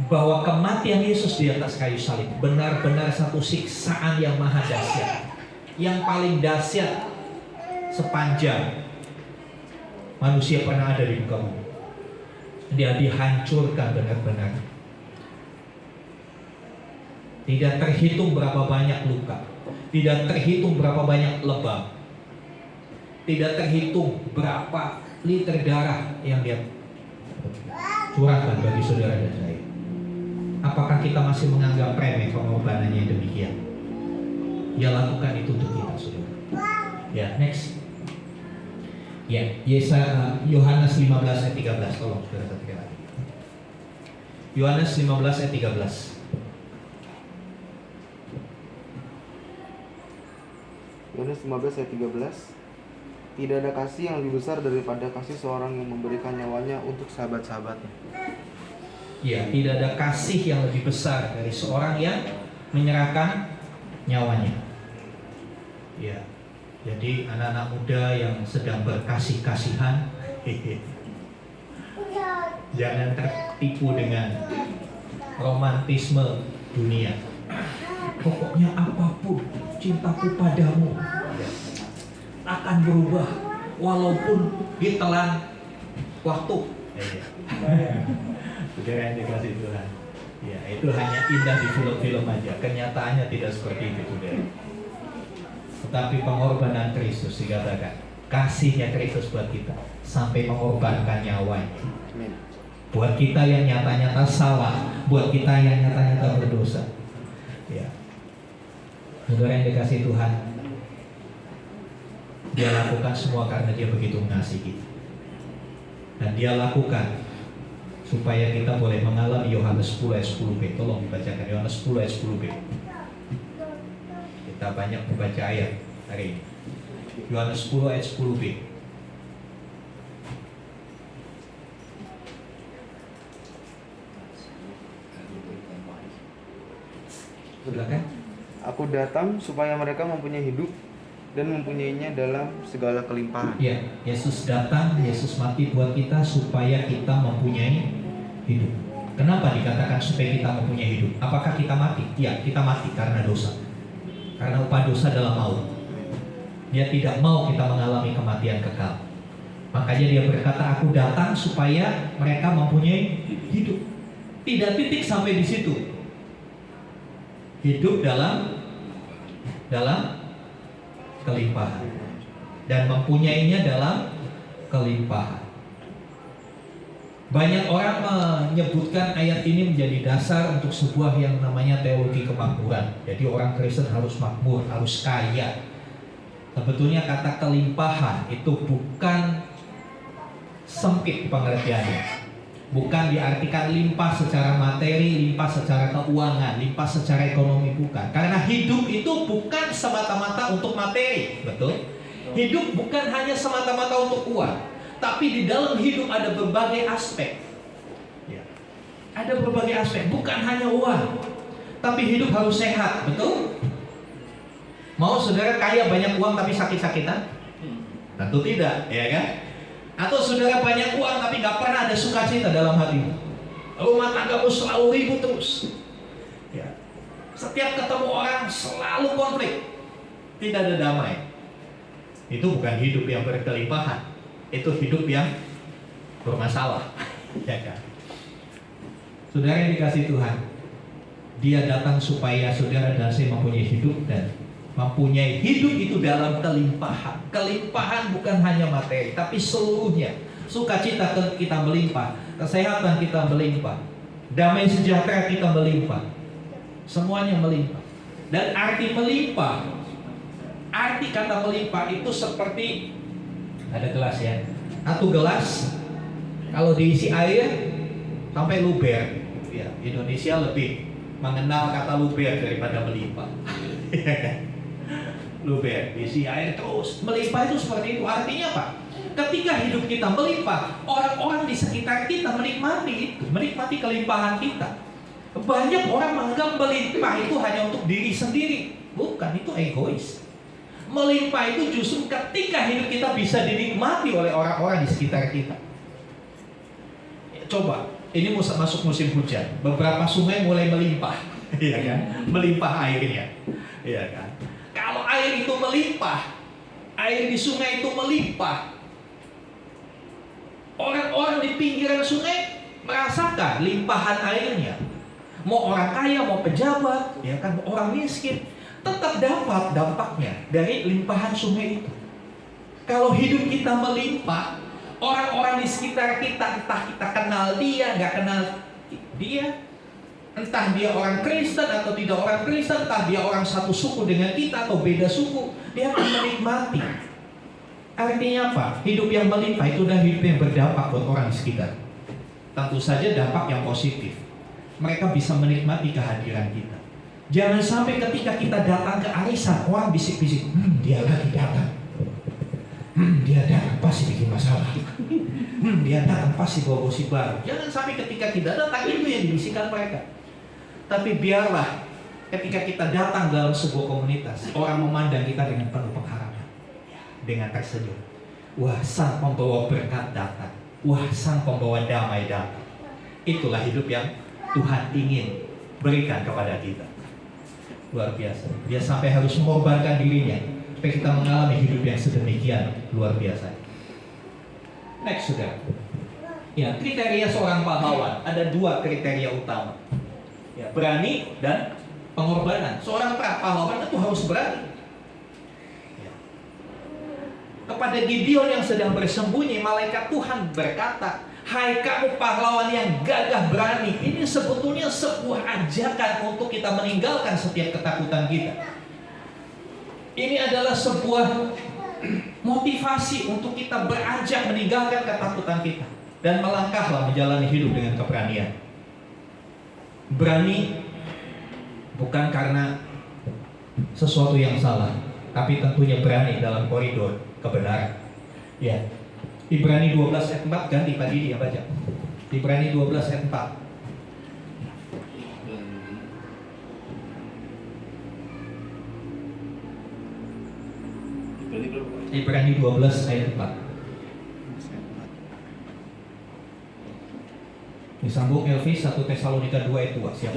bahwa kematian Yesus di atas kayu salib benar-benar satu siksaan yang maha dahsyat, yang paling dahsyat sepanjang manusia pernah ada di muka bumi. Dia dihancurkan benar-benar. Tidak terhitung berapa banyak luka, tidak terhitung berapa banyak lebam, tidak terhitung berapa liter darah yang dia curahkan bagi saudara dan saya. Apakah kita masih menganggap remeh pengorbanannya yang demikian? Dia lakukan itu untuk kita, saudara. Ya, next. Ya, Yohanes 15 ayat 13. Tolong saudara sekali lagi. Yohanes 15 ayat 13. Yohanes 15 ayat 13. Tidak ada kasih yang lebih besar daripada kasih seorang yang memberikan nyawanya untuk sahabat-sahabatnya. Ya, tidak ada kasih yang lebih besar dari seorang yang menyerahkan nyawanya. Ya, jadi anak-anak muda yang sedang berkasih-kasihan, jangan tertipu dengan romantisme dunia. Pokoknya apapun cintaku padamu akan berubah walaupun ditelan waktu. Saudara yang dikasih Tuhan, ya itu hanya indah di film-film aja. Kenyataannya tidak seperti itu, saudara. Tetapi pengorbanan Kristus dikatakan, kasihnya Kristus buat kita sampai mengorbankan nyawanya. Buat kita yang nyata-nyata salah, buat kita yang nyata-nyata berdosa. Ya, saudara yang dikasih Tuhan, dia lakukan semua karena dia begitu mengasihi kita. Dan dia lakukan supaya kita boleh mengalami Yohanes 10 ayat 10b. Tolong dibacakan Yohanes 10 ayat 10b. Kita banyak membaca ayat hari ini. Yohanes 10 ayat 10b. Silakan. Aku datang supaya mereka mempunyai hidup dan mempunyainya dalam segala kelimpahan. Ya, Yesus datang, Yesus mati buat kita supaya kita mempunyai hidup. Kenapa dikatakan supaya kita mempunyai hidup? Apakah kita mati? Ya, kita mati karena dosa. Karena upah dosa adalah maut. Dia tidak mau kita mengalami kematian kekal. Makanya dia berkata, aku datang supaya mereka mempunyai hidup. Tidak titik sampai di situ. Hidup dalam kelimpahan dan mempunyainya dalam kelimpahan. Banyak orang menyebutkan ayat ini menjadi dasar untuk sebuah yang namanya teologi kemakmuran. Jadi orang Kristen harus makmur, harus kaya. Sebetulnya kata kelimpahan itu bukan sempit pengertiannya. Bukan diartikan limpah secara materi, limpah secara keuangan, limpah secara ekonomi, bukan. Karena hidup itu bukan semata-mata untuk materi, betul? Hidup bukan hanya semata-mata untuk uang, tapi di dalam hidup ada berbagai aspek. Ya. Ada berbagai aspek, bukan hanya uang, tapi hidup harus sehat, betul? Mau saudara kaya banyak uang tapi sakit-sakitan? Tentu tidak, ya kan? Atau saudara banyak uang tapi gak pernah ada sukacita dalam hatimu. Rumah tanggamu selalu ribut terus. Ya. Setiap ketemu orang selalu konflik. Tidak ada damai. Itu bukan hidup yang berkelimpahan. Itu hidup yang bermasalah. Ya kan? Saudara yang dikasih Tuhan, dia datang supaya saudara dan saya mempunyai hidup dan mempunyai hidup itu dalam kelimpahan. Kelimpahan bukan hanya materi, tapi seluruhnya. Sukacita kita melimpah, kesehatan kita melimpah, damai sejahtera kita melimpah. Semuanya melimpah. Dan arti melimpah, arti kata melimpah itu seperti ada gelas ya. Satu gelas kalau diisi air sampai luber. Ya, Indonesia lebih mengenal kata luber daripada melimpah. Lu isi air terus. Melimpah itu seperti itu. Artinya apa? Ketika hidup kita melimpah, orang-orang di sekitar kita menikmati itu, menikmati kelimpahan kita. Banyak orang menganggap melimpah itu hanya untuk diri sendiri. Bukan, itu egois. Melimpah itu justru ketika hidup kita bisa dinikmati oleh orang-orang di sekitar kita. Coba, ini masuk musim hujan, beberapa sungai mulai melimpah, iya kan? Melimpah airnya, iya kan? Kalau air itu melimpah, air di sungai itu melimpah, orang-orang di pinggiran sungai merasakan limpahan airnya. Mau orang kaya, mau pejabat, ya kan, mau orang miskin, tetap dapat dampaknya dari limpahan sungai itu. Kalau hidup kita melimpah, orang-orang di sekitar kita, entah kita kenal dia, nggak kenal dia, entah dia orang Kristen atau tidak orang Kristen, entah dia orang satu suku dengan kita atau beda suku, dia akan menikmati. Artinya apa? Hidup yang melimpah itu adalah hidup yang berdampak buat orang di sekitar. Tentu saja dampak yang positif. Mereka bisa menikmati kehadiran kita. Jangan sampai ketika kita datang ke arisan, orang bisik-bisik, dia lagi datang. Dia datang pasti bikin masalah. Dia datang pasti bawa gosip baru. Jangan sampai ketika kita datang itu yang dibisikkan mereka. Tapi biarlah ketika kita datang dalam sebuah komunitas, orang memandang kita dengan penuh pengharapan, dengan tersenyum. Wah, sang pembawa berkat datang. Wah, sang pembawa damai datang. Itulah hidup yang Tuhan ingin berikan kepada kita. Luar biasa. Dia sampai harus mengorbankan dirinya supaya kita mengalami hidup yang sedemikian luar biasa. Next, saudara. Ya, kriteria seorang pahlawan ada 2 kriteria utama. Ya, berani dan pengorbanan. Seorang pahlawan itu harus berani. Ya. Kepada Gideon yang sedang bersembunyi, malaikat Tuhan berkata, "Hai kamu pahlawan yang gagah berani." Ini sebetulnya sebuah ajakan untuk kita meninggalkan setiap ketakutan kita. Ini adalah sebuah motivasi untuk kita beranjak meninggalkan ketakutan kita dan melangkahlah menjalani hidup dengan keberanian. Berani bukan karena sesuatu yang salah, tapi tentunya berani dalam koridor kebenaran. Ya. Ibrani 12 ayat 4, ganti Pak Didi yang baca. Ibrani 12 ayat 4. Ibrani 12 ayat 4. Disambung Elvis 1 Tesalonika 2 ayat 2. Siap.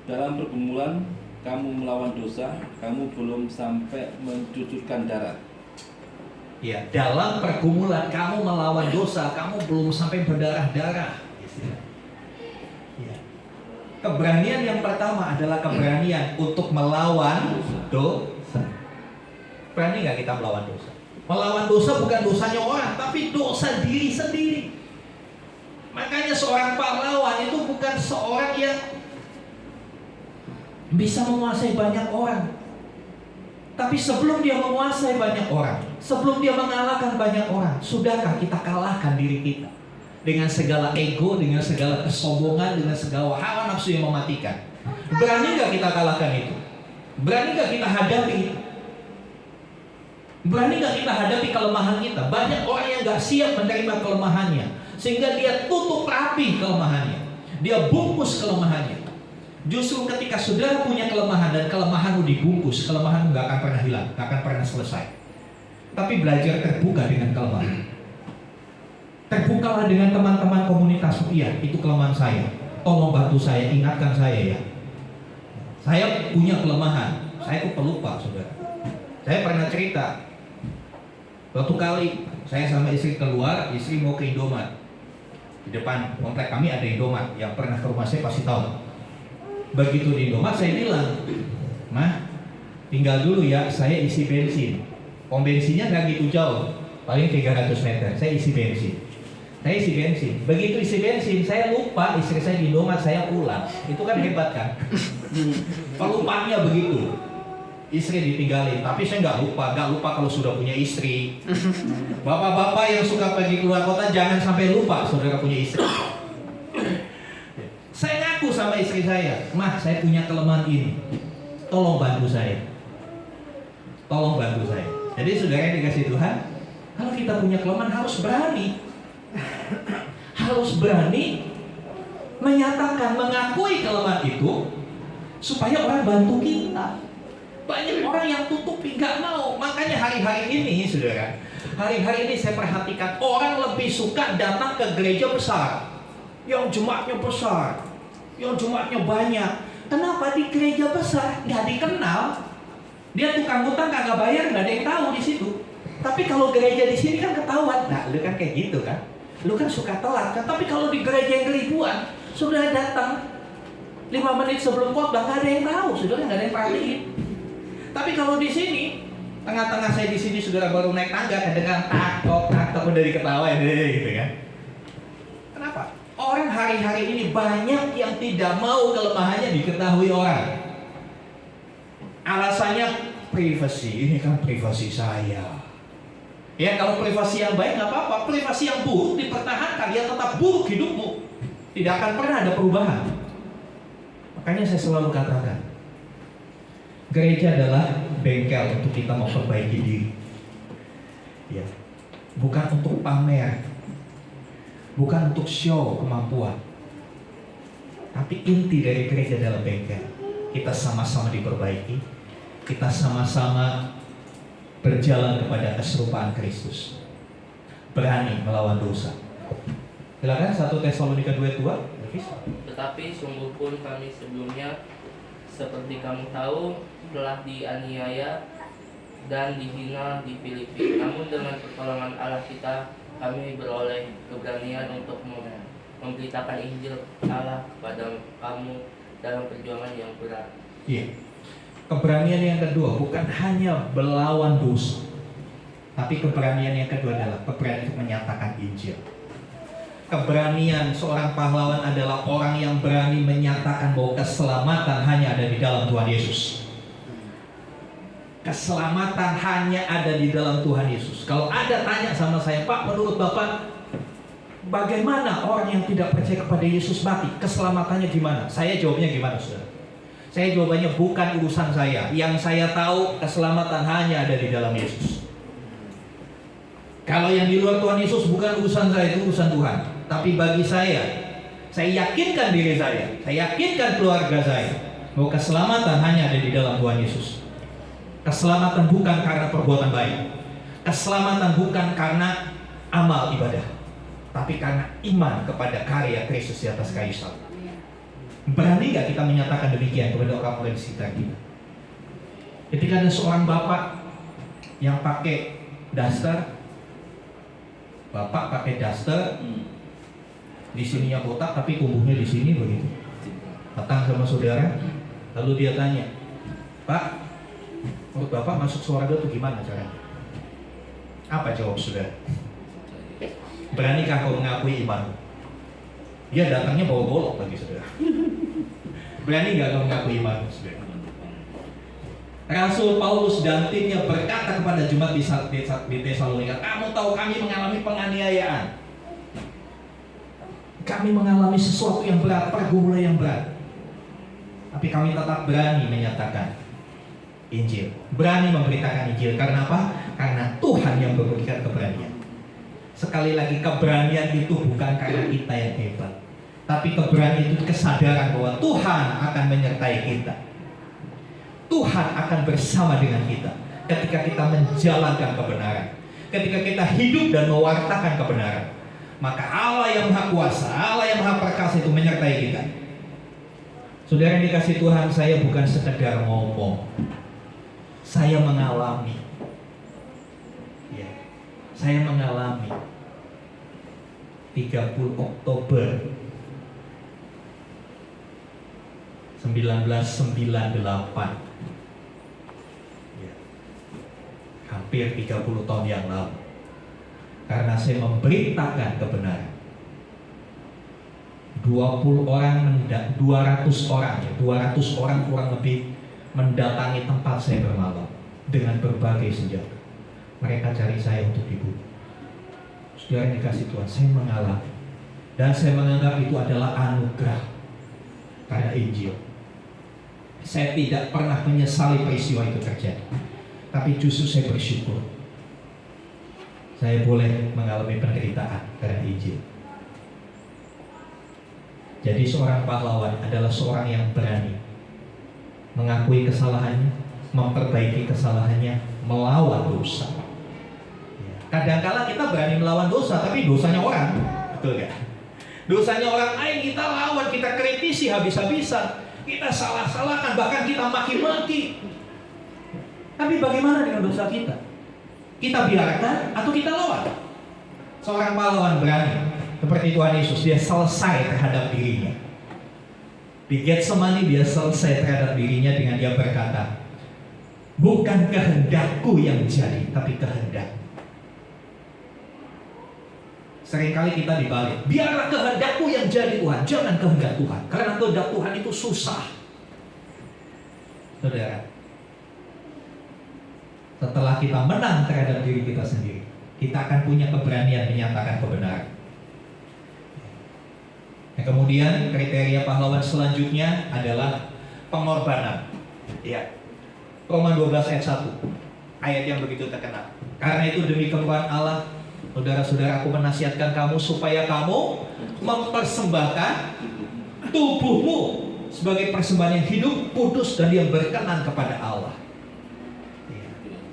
Dalam pergumulan kamu melawan dosa, kamu belum sampai mencucurkan darah. Ya, dalam pergumulan kamu melawan dosa, kamu belum sampai berdarah-darah. Ya. Keberanian yang pertama adalah keberanian untuk melawan dosa. Berani nggak kita melawan dosa? Melawan dosa bukan dosanya orang, tapi dosa diri sendiri. Makanya seorang pahlawan itu bukan seorang yang bisa menguasai banyak orang. Tapi sebelum dia menguasai banyak orang, sebelum dia mengalahkan banyak orang, sudahkah kita kalahkan diri kita? Dengan segala ego, dengan segala kesombongan, dengan segala hawa nafsu yang mematikan. Berani nggak kita kalahkan itu? Berani nggak kita hadapi itu? Berani nggak kita hadapi kelemahan kita? Banyak orang yang nggak siap menerima kelemahannya, sehingga dia tutup rapi kelemahannya, dia bungkus kelemahannya. Justru ketika saudara punya kelemahan dan kelemahanmu dibungkus, kelemahanmu nggak akan pernah hilang, nggak akan pernah selesai. Tapi belajar terbuka dengan kelemahan. Terbukalah dengan teman-teman komunitasmu. Iya, itu kelemahan saya. Tolong bantu saya, ingatkan saya ya. Saya punya kelemahan. Saya itu pelupa, saudara. Saya pernah cerita. Suatu kali saya sama istri keluar, istri mau ke Indomaret. Di depan komplek kami ada Indomaret. Yang pernah ke rumah saya pasti tahu. Begitu di Indomaret saya bilang, "Mah, tinggal dulu ya, saya isi bensin. Pom bensinnya nggak gitu jauh, paling 300 meter. Saya isi bensin. Begitu isi bensin, saya lupa istri saya di Indomaret, saya pulang. Itu kan hebat kan? Pelupaannya begitu. Istri ditinggalin, tapi saya nggak lupa kalau sudah punya istri. Bapak-bapak yang suka pergi keluar kota, jangan sampai lupa saudara punya istri. Saya ngaku sama istri saya, "Mah, saya punya kelemahan ini. Tolong bantu saya." Tolong bantu saya. Jadi saudara yang dikasih Tuhan, kalau kita punya kelemahan harus berani. Harus berani menyatakan, mengakui kelemahan itu supaya orang bantu kita. Banyak orang yang tutupi, nggak mau. Makanya hari-hari ini, saudara, hari-hari ini saya perhatikan orang lebih suka datang ke gereja besar, yang jemaatnya besar, yang jemaatnya banyak. Kenapa? Di gereja besar nggak dikenal, dia tukang utang kagak bayar, nggak ada yang tahu di situ. Tapi kalau gereja di sini kan ketahuan. Nah, lu kan kayak gitu kan? Lu kan suka telat kan? Tapi kalau di gereja yang ribuan, sudah datang 5 menit sebelum khotbah, nggak ada yang tahu, saudara, nggak ada yang perhatiin. Tapi kalau di sini, tengah-tengah saya di sini, saudara, baru naik tangga, kadang-kadang takut dari ketawa gitu kan? Kenapa? Orang hari-hari ini banyak yang tidak mau kelemahannya diketahui orang. Alasannya privasi, ini kan privasi saya. Ya, kalau privasi yang baik nggak apa-apa, privasi yang buruk dipertahankan, ya tetap buruk hidupmu. Tidak akan pernah ada perubahan. Makanya saya selalu katakan, gereja adalah bengkel untuk kita memperbaiki diri. Ya, bukan untuk pamer, bukan untuk show kemampuan. Tapi inti dari gereja adalah bengkel. Kita sama-sama diperbaiki, kita sama-sama berjalan kepada keserupaan Kristus. Berani melawan dosa. Silakan 1 Tesalonika 2:2. Tetapi sungguh pun kami sebelumnya, seperti kamu tahu, telah dianiaya dan dihina di Filipi. Namun dengan pertolongan Allah kita, kami beroleh keberanian untuk memberitakan Injil Allah kepada kamu dalam perjuangan yang berat. Iya. Keberanian yang kedua bukan hanya melawan dosa, tapi keberanian yang kedua adalah keberanian untuk menyatakan Injil. Keberanian seorang pahlawan adalah orang yang berani menyatakan bahwa keselamatan hanya ada di dalam Tuhan Yesus. Keselamatan hanya ada di dalam Tuhan Yesus. Kalau ada tanya sama saya, Pak, menurut Bapak, bagaimana orang yang tidak percaya kepada Yesus mati? Keselamatannya gimana? Saya jawabnya gimana, saudara? Saya jawabannya bukan urusan saya. Yang saya tahu, keselamatan hanya ada di dalam Yesus. Kalau yang di luar Tuhan Yesus bukan urusan saya, itu urusan Tuhan. Tapi bagi saya yakinkan diri saya yakinkan keluarga saya bahwa keselamatan hanya ada di dalam Tuhan Yesus. Keselamatan bukan karena perbuatan baik, keselamatan bukan karena amal ibadah, tapi karena iman kepada karya Kristus di atas kayu salib. Berani gak kita menyatakan demikian kepada orang-orang di sekitar kita? Ketika ada seorang bapak yang pakai daster, bapak pakai daster, di sininya kotak tapi tumbuhnya di sini begitu. Datang sama saudara, lalu dia tanya, Pak, menurut Bapak masuk surga itu gimana caranya? Apa jawab saudara? Beranikah kau mengakui iman? Dia datangnya bawa golok lagi, saudara. Berani gak kau mengakui iman, saudara? Rasul Paulus dan timnya berkata kepada jemaat di Tesalonika, kamu tahu kami mengalami penganiayaan, kami mengalami sesuatu yang berat, pergumulan yang berat, tapi kami tetap berani menyatakan Injil, berani memberitakan Injil. Karena apa? Karena Tuhan yang memberikan keberanian. Sekali lagi, keberanian itu bukan karena kita yang hebat, tapi keberanian itu kesadaran bahwa Tuhan akan menyertai kita. Tuhan akan bersama dengan kita ketika kita menjalankan kebenaran, ketika kita hidup dan mewartakan kebenaran. Maka Allah yang Maha Kuasa, Allah yang Maha Perkasa itu menyertai kita. Saudara yang dikasih Tuhan, saya bukan sekedar ngomong, saya mengalami. Ya, saya mengalami 30 Oktober 1998, ya, hampir 30 tahun yang lalu. Karena saya memberitakan kebenaran. 200 orang kurang lebih mendatangi tempat saya bermalam dengan berbagai senjata. Mereka cari saya untuk dibunuh. Saudara yang dikasih Tuhan, saya mengalami, dan saya menganggap itu adalah anugerah karena Injil. Saya tidak pernah menyesali peristiwa itu terjadi. Tapi justru saya bersyukur saya boleh mengalami penderitaan karena Injil. Jadi seorang pahlawan adalah seorang yang berani mengakui kesalahannya, memperbaiki kesalahannya, melawan dosa. Kadang-kala kita berani melawan dosa, tapi dosanya orang, betul gak? Dosanya orang lain kita lawan, kita kritisi habis-habisan, kita salah-salahkan, bahkan kita maki-maki. Tapi bagaimana dengan dosa kita? Kita biarkan atau kita lawan? Seorang pahlawan berani seperti Tuhan Yesus, dia selesai terhadap dirinya. Di Getsemani dia selesai terhadap dirinya dengan dia berkata, bukan kehendakku yang jadi, tapi kehendak. Seringkali kita dibalik, biarlah kehendakku yang jadi Tuhan, jangan kehendak Tuhan, karena kehendak Tuhan itu susah. Saudara, setelah kita menang terhadap diri kita sendiri, kita akan punya keberanian menyatakan kebenaran. Nah, kemudian kriteria pahlawan selanjutnya adalah pengorbanan. Ya. Roma 12 ayat 1, ayat yang begitu terkenal. Karena itu demi kemuliaan Allah, saudara-saudara, aku menasihatkan kamu supaya kamu mempersembahkan tubuhmu sebagai persembahan yang hidup, kudus, dan yang berkenan kepada Allah.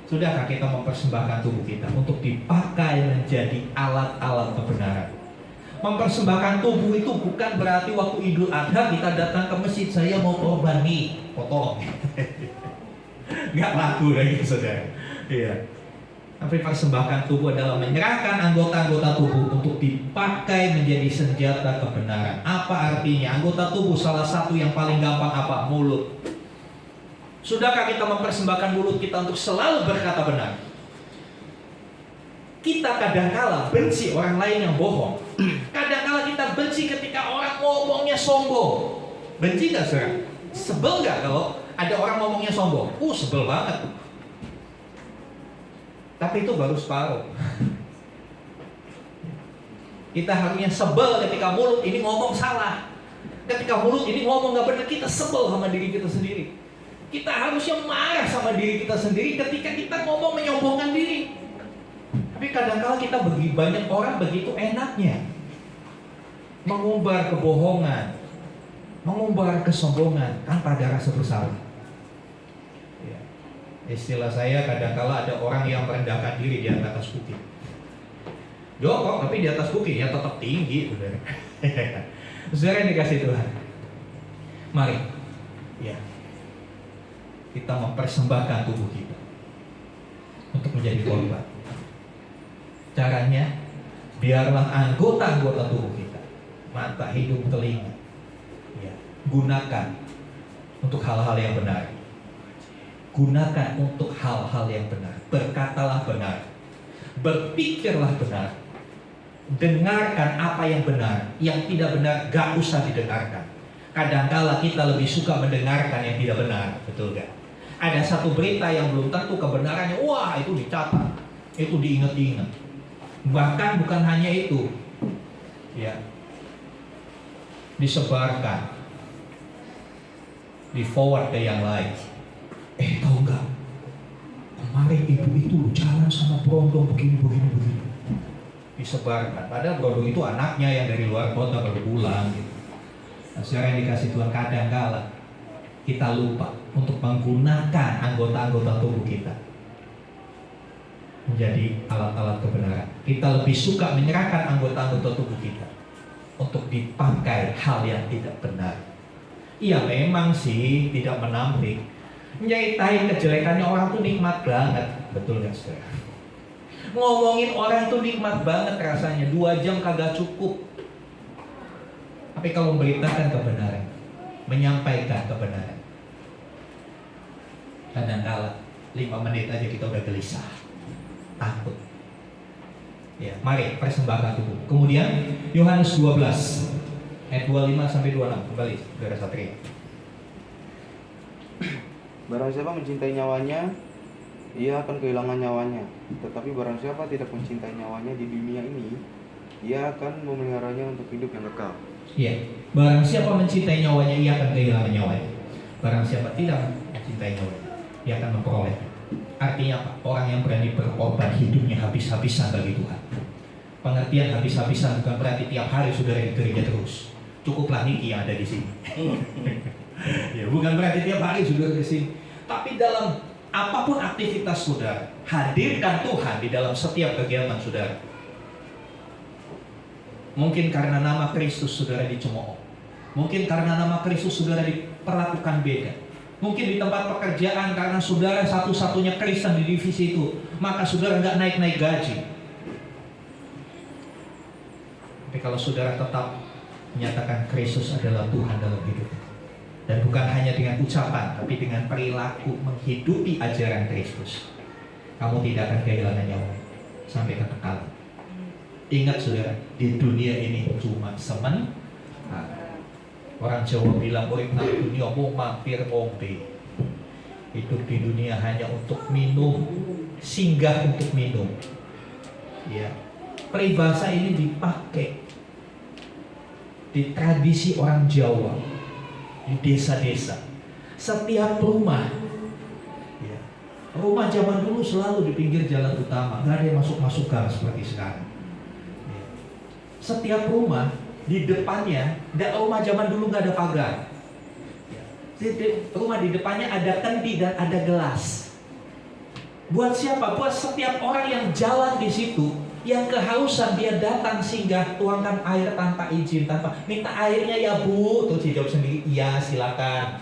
Sudahkah kita mempersembahkan tubuh kita untuk dipakai menjadi alat-alat kebenaran? Mempersembahkan tubuh itu bukan berarti waktu Idul Adha kita datang ke masjid, saya mau korban nih, potong. Nggak laku lagi, saudara. Iya. Tapi persembahkan tubuh adalah menyerahkan anggota-anggota tubuh untuk dipakai menjadi senjata kebenaran. Apa artinya? Anggota tubuh salah satu yang paling gampang apa? Mulut. Sudahkah kita mempersembahkan mulut kita untuk selalu berkata benar? Kita kadangkala benci orang lain yang bohong. Kadangkala kita benci ketika orang ngomongnya sombong. Benci gak saudara? Sebel gak kalau ada orang ngomongnya sombong? Sebel banget. Tapi itu baru separuh. Kita harusnya sebel ketika mulut ini ngomong salah. Ketika mulut ini ngomong gak benar, kita sebel sama diri kita sendiri. Kita harusnya marah sama diri kita sendiri ketika kita ngomong menyombongkan diri. Tapi kadang-kala kita banyak orang begitu enaknya mengumbar kebohongan, mengumbar kesombongan tanpa ada rasa bersalah. Ya. Istilah saya, kadang-kala ada orang yang merendahkan diri di atas bukit. Jongkok tapi di atas bukit ya tetap tinggi, saudara. Saudara yang dikasih Tuhan, mari, ya, kita mempersembahkan tubuh kita untuk menjadi korban. Caranya, biarlah anggota-anggota tubuh kita, mata, hidung, telinga, ya, gunakan untuk hal-hal yang benar. Gunakan untuk hal-hal yang benar. Berkatalah benar, berpikirlah benar, dengarkan apa yang benar. Yang tidak benar gak usah didengarkan. Kadangkala kita lebih suka mendengarkan yang tidak benar, betul gak? Ada satu berita yang belum tentu kebenarannya, wah itu dicatat, itu diingat-ingat. Bahkan bukan hanya itu, ya, disebarkan, di forward ke yang lain. Tahu nggak? Kemarin ibu itu jalan sama berondong begini. Disebarkan. Padahal berondong itu anaknya yang dari luar kota baru pulang. Gitu. Nah, secara yang dikasih Tuhan, kadang-kala kita lupa untuk menggunakan anggota-anggota tubuh kita menjadi alat-alat kebenaran. Kita lebih suka menyerahkan anggota-anggota tubuh kita untuk dipakai hal yang tidak benar. Iya memang sih tidak menampik, nyeritain kejelekannya orang tuh nikmat banget, betul gak saudara? Ngomongin orang itu nikmat banget rasanya, 2 jam kagak cukup. Tapi kalau memberitakan kebenaran, menyampaikan kebenaran, kadang-kala 5 menit aja kita udah gelisah, takut. Ya, mari persembahkan tubuh. Kemudian Yohanes 12 ayat 25 sampai 26, kembali saudara Satria. Barang siapa mencintai nyawanya, ia akan kehilangan nyawanya. Tetapi barang siapa tidak mencintai nyawanya di dunia ini, ia akan memeliharanya untuk hidup yang kekal. Ya, barang siapa mencintai nyawanya, ia akan kehilangan nyawanya. Barang siapa tidak mencintai nyawanya, ia akan memperoleh Artinya apa? Orang yang berani berkorban hidupnya habis-habisan bagi Tuhan. Pengertian habis-habisan bukan berarti tiap hari saudara di gereja terus. Cukuplah Niki yang ada di sini. Ya, bukan berarti tiap hari saudara di sini. Tapi dalam apapun aktivitas saudara, hadirkan Tuhan di dalam setiap kegiatan saudara. Mungkin karena nama Kristus saudara dicemooh. Mungkin karena nama Kristus saudara diperlakukan beda. Mungkin di tempat pekerjaan karena saudara satu-satunya Kristen di divisi itu, maka saudara nggak naik-naik gaji. Tapi kalau saudara tetap menyatakan Kristus adalah Tuhan dalam hidup, dan bukan hanya dengan ucapan, tapi dengan perilaku menghidupi ajaran Kristus, kamu tidak akan kehilangan nyawa sampai kekekalan. Ingat saudara, di dunia ini cuma sementara. Orang Jawa bilang urip nang dunia mau mampir ngombe. Hidup di dunia hanya untuk minum, singgah untuk minum. Ya, peribahasa ini dipakai di tradisi orang Jawa, di desa-desa. Setiap rumah, ya, rumah zaman dulu selalu di pinggir jalan utama, nggak ada yang masuk gang seperti sekarang. Ya. Setiap rumah di depannya, rumah zaman dulu nggak ada pagar. Rumah di depannya ada kendi dan ada gelas. Buat siapa? Buat setiap orang yang jalan di situ, yang kehausan dia datang singgah, tuangkan air tanpa izin, tanpa minta airnya ya Bu, tuh dia jawab sendiri, iya silakan.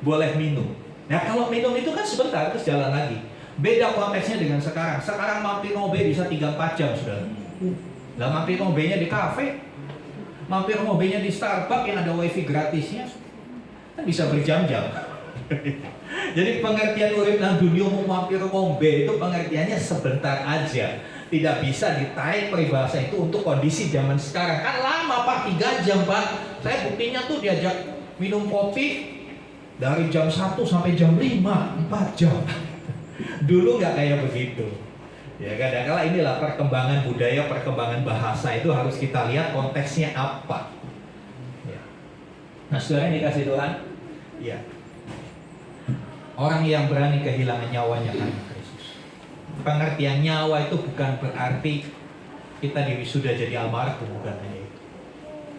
Boleh minum. Nah kalau minum itu kan sebentar terus jalan lagi. Beda konteksnya dengan sekarang. Sekarang mampir ngobe bisa 3-4 jam sudah. Lah mampir ngobenya di kafe, mampir ngobenya di Starbucks yang ada wifi gratisnya, kan bisa berjam-jam. Jadi pengertian urip nang dunia mau mampir ngombe itu pengertiannya sebentar aja. Tidak bisa ditarik peribahasa itu untuk kondisi zaman sekarang. Kan lama Pak, 3 jam Pak. Saya buktinya tuh diajak minum kopi dari jam 1 sampai jam 5, 4 jam. Dulu nggak kayak begitu. Ya kadang-kala inilah perkembangan budaya, perkembangan bahasa itu harus kita lihat konteksnya apa. Ya. Nah saudara yang dikasih Tuhan, ya, orang yang berani kehilangan nyawanya karena Kristus. Pengertian nyawa itu bukan berarti kita sudah jadi almarhum, bukan hanya itu.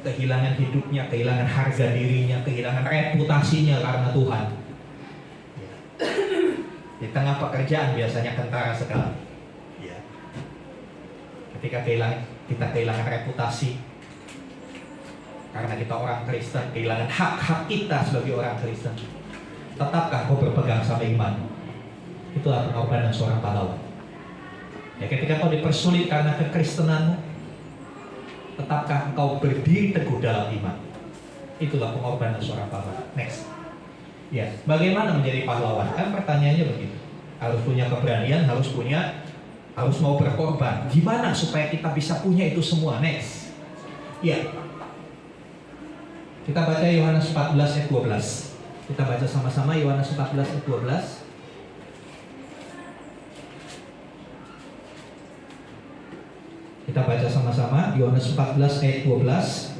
Kehilangan hidupnya, kehilangan harga dirinya, kehilangan reputasinya karena Tuhan. Ya. Di tengah pekerjaan biasanya kentara sekali. Ketika kita kehilangan reputasi karena kita orang Kristen, kehilangan hak-hak kita sebagai orang Kristen, tetapkah kau berpegang sama iman? Itulah pengorbanan seorang pahlawan. Ya, ketika kau dipersulit karena kekristenanmu, tetapkah kau berdiri teguh dalam iman? Itulah pengorbanan seorang pahlawan. Next. Ya, bagaimana menjadi pahlawan? Kan pertanyaannya begitu. Harus punya keberanian, harus mau berkorban. Gimana supaya kita bisa punya itu semua? Next. Ya. Kita baca Yohanes 14 ayat 12. Kita baca sama-sama Yohanes 14 ayat 12. Kita baca sama-sama Yohanes 14 ayat 12.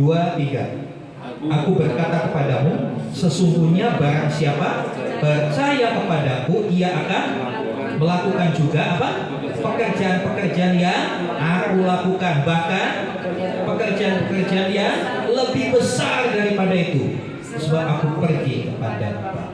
2, 3. Aku berkata kepadamu, sesungguhnya barang siapa percaya kepadaku, ia akan melakukan juga apa? Pekerjaan-pekerjaan yang aku lakukan, bahkan pekerjaan-pekerjaan yang lebih besar daripada itu, sebab aku pergi kepada Bapa.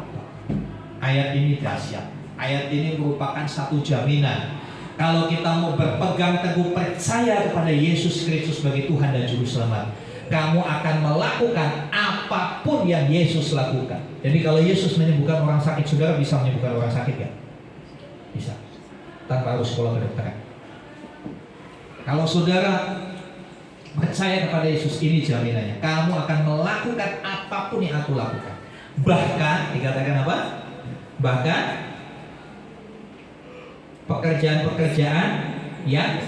Ayat ini dahsyat. Ayat ini merupakan satu jaminan. Kalau kita mau berpegang teguh percaya kepada Yesus Kristus sebagai Tuhan dan Juru Selamat, kamu akan melakukan apapun yang Yesus lakukan. Jadi kalau Yesus menyembuhkan orang sakit, saudara bisa menyembuhkan orang sakit ya? Bisa, tanpa harus sekolah kedokteran. Kalau saudara percaya kepada Yesus, ini jaminannya, kamu akan melakukan apapun yang aku lakukan. Bahkan dikatakan apa? Bahkan pekerjaan-pekerjaan yang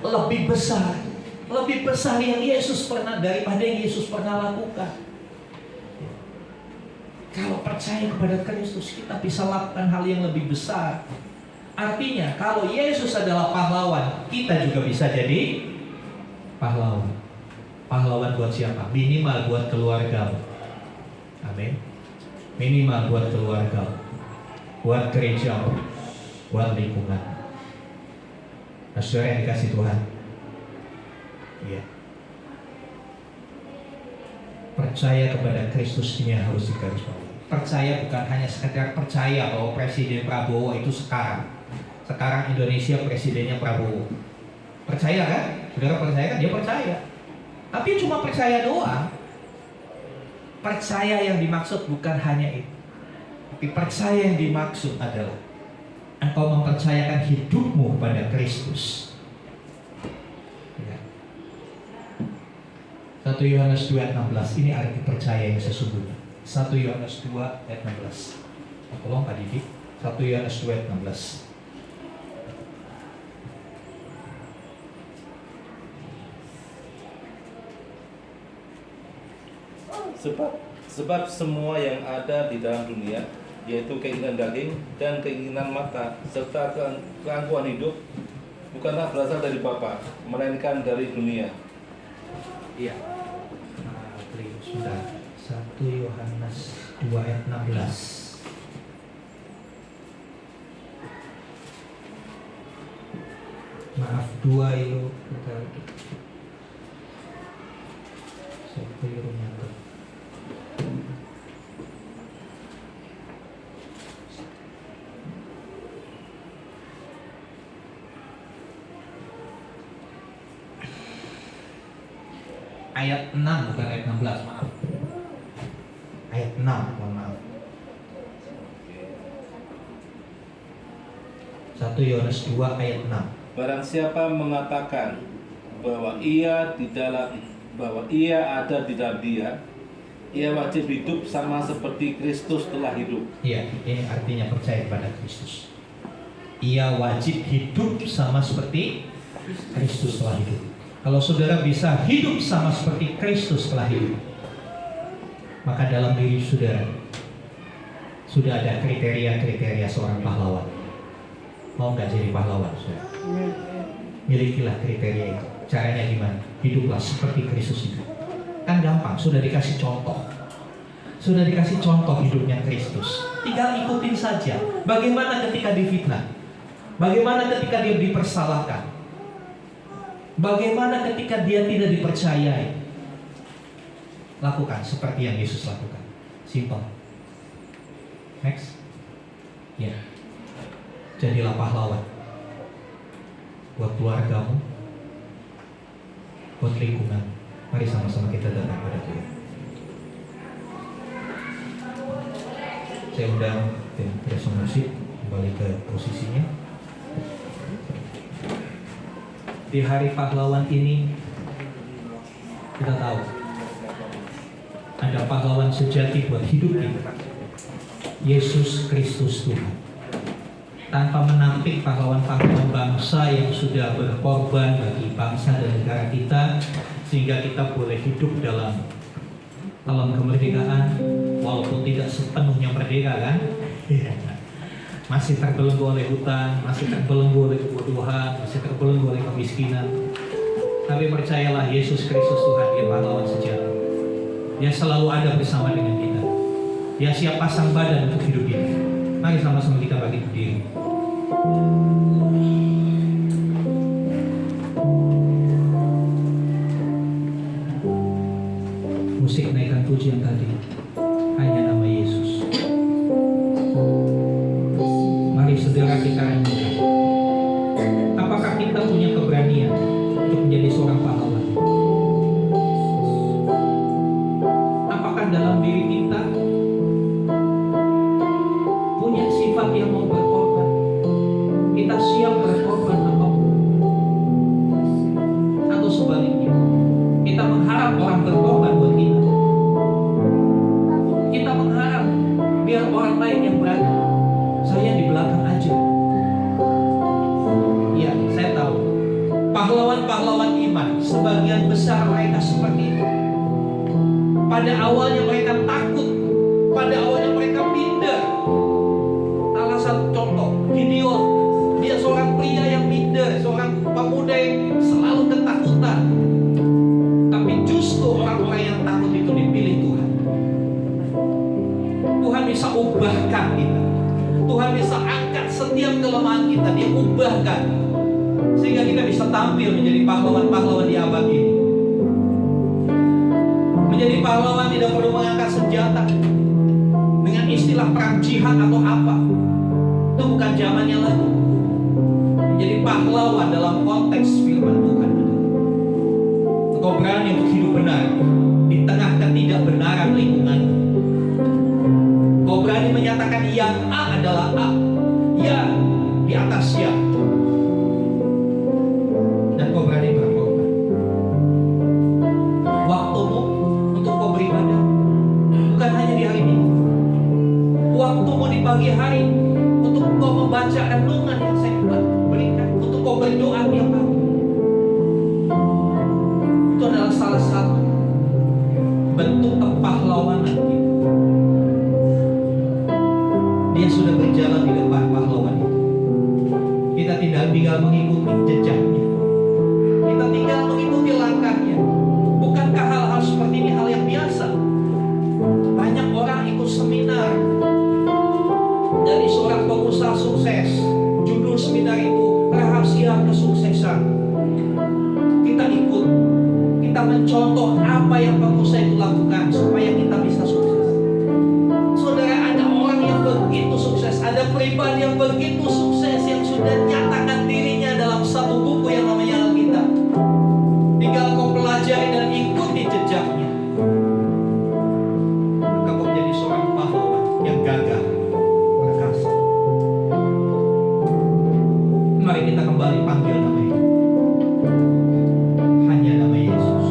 lebih besar yang Yesus pernah, daripada yang Yesus pernah lakukan. Kalau percaya kepada Kristus, kita bisa lakukan hal yang lebih besar. Artinya, kalau Yesus adalah pahlawan, kita juga bisa jadi pahlawan. Pahlawan buat siapa? Minimal buat keluarga. Amin. Minimal buat keluarga. buat gereja, buat lingkungan. Nah, saudara yang dikasih Tuhan, ya, percaya kepada Kristus ini yang harus digarisbawahi. Percaya bukan hanya sekedar percaya bahwa Presiden Prabowo itu sekarang Indonesia presidennya Prabowo. Percaya kan? Saudara percaya kan? Dia percaya. Tapi cuma percaya doang. Percaya yang dimaksud bukan hanya itu. Tapi percaya yang dimaksud adalah engkau mempercayakan hidupmu kepada Kristus. Ya. 1 Yohanes 2:16 ini arti percaya yang sesungguhnya. 1 Yohanes 2:16. Tolong Pak Didi. 1 Yohanes 2:16. Sebab semua yang ada di dalam dunia, yaitu keinginan daging dan keinginan mata serta keangkuhan hidup, bukanlah berasal dari Bapa, melainkan dari dunia. Iya. Sudah. 1 Yohanes 2:16. Maaf, 2 itu saya keliru nyatet. Ayat 6 bukan ayat 16, maaf. Ayat 6, mohon maaf. 1 Yohanes 2 ayat 6. Barang siapa mengatakan bahwa ia ada di dalam Dia, ia wajib hidup sama seperti Kristus telah hidup. Iya, ini artinya percaya kepada Kristus. Ia wajib hidup sama seperti Kristus telah hidup. Kalau saudara bisa hidup sama seperti Kristus telah hidup, maka dalam diri saudara sudah ada kriteria-kriteria seorang pahlawan. Mau nggak jadi pahlawan, saudara? Milikilah kriteria itu. Caranya gimana? Hiduplah seperti Kristus itu. Kan gampang, sudah dikasih contoh. Sudah dikasih contoh hidupnya Kristus. Tinggal ikutin saja. Bagaimana ketika difitnah? Bagaimana ketika dia dipersalahkan? Bagaimana ketika dia tidak dipercayai? Lakukan seperti yang Yesus lakukan. Simple. Next. Ya. Jadilah pahlawan buat keluargamu, buat lingkungan. Mari sama-sama kita datang pada Tuhan. Saya undang tim resonansi kembali ke posisinya. Di hari pahlawan ini kita tahu ada pahlawan sejati buat hidup kita, Yesus Kristus Tuhan. Tanpa menampik pahlawan-pahlawan bangsa yang sudah berkorban bagi bangsa dan negara kita, sehingga kita boleh hidup dalam alam kemerdekaan walaupun tidak sepenuhnya merdeka, kan? Masih terbelenggu oleh hutang, masih terbelenggu oleh kebodohan, masih terbelenggu oleh kemiskinan. Tapi percayalah, Yesus Kristus Tuhan, dia pahlawan sejati. Dia selalu ada bersama dengan kita. Dia siap pasang badan untuk hidup ini. Mari sama-sama kita bagi berdiri. Musik naikkan pujian tadi, hanya nama Yesus. Mari saudara kita renungkan. Apakah kita punya keberanian untuk menjadi seorang pahlawan? Apakah dalam diri kita punya sifat yang mau berkorban? Kita siap berkorban apapun? Atau sebaliknya, kita mengharap orang berkorban buat kita? Kita mengharap biar orang lain yang berani, saya di belakang aja. Ya, saya tahu pahlawan-pahlawan iman sebagian besar mereka seperti itu. Pada awalnya mereka takut, pada awalnya mereka minder. Salah satu contoh, Gideon, dia seorang pria yang minder, seorang pemuda yang selalu ketakutan. Tapi justru orang-orang yang takut itu dipilih Tuhan. Tuhan bisa ubahkan kita. Tuhan bisa setiap kelemahan kita Dia ubahkan sehingga kita bisa tampil menjadi pahlawan-pahlawan di abad ini. Menjadi pahlawan tidak perlu mengangkat senjata dengan istilah perang jihad atau apa. Itu bukan zamannya lagi. Menjadi pahlawan dalam konteks firman Tuhan. Engkau berani untuk hidup benar di tengah ketidakbenaran lingkungan. Kau berani menyatakan yang A adalah A, ya di atas ya, dan kau berani berkorban. Waktumu untuk kau beribadah bukan hanya di hari Minggu. Waktumu di pagi hari untuk kau membaca renungan yang saya berikan, untuk kau berdoa tiap hari. Itu adalah salah satu bentuk kepahlawanan kita. Dia sudah berjalan di depan pahlawan itu. Kita tidak tinggal mengikuti jejaknya. Kita tinggal mengikuti langkahnya. Bukankah hal-hal seperti ini hal yang biasa? Banyak orang ikut seminar dari seorang pengusaha sukses. Judul seminar itu Rahasia Kesuksesan. Kita ikut. Kita mencontoh apa yang pengusaha itu lakukan supaya kita bisa sukses. Saudara, ada orang yang begitu sukses, ada pribadi yang begitu sukses yang sudah nyatakan dirinya dalam satu buku yang namanya Alkitab. Tinggal kau pelajari dan ikuti jejaknya. Maka kau menjadi seorang pahlawan yang gagah perkasa. Mari kita kembali panggil nama itu. Hanya nama Yesus.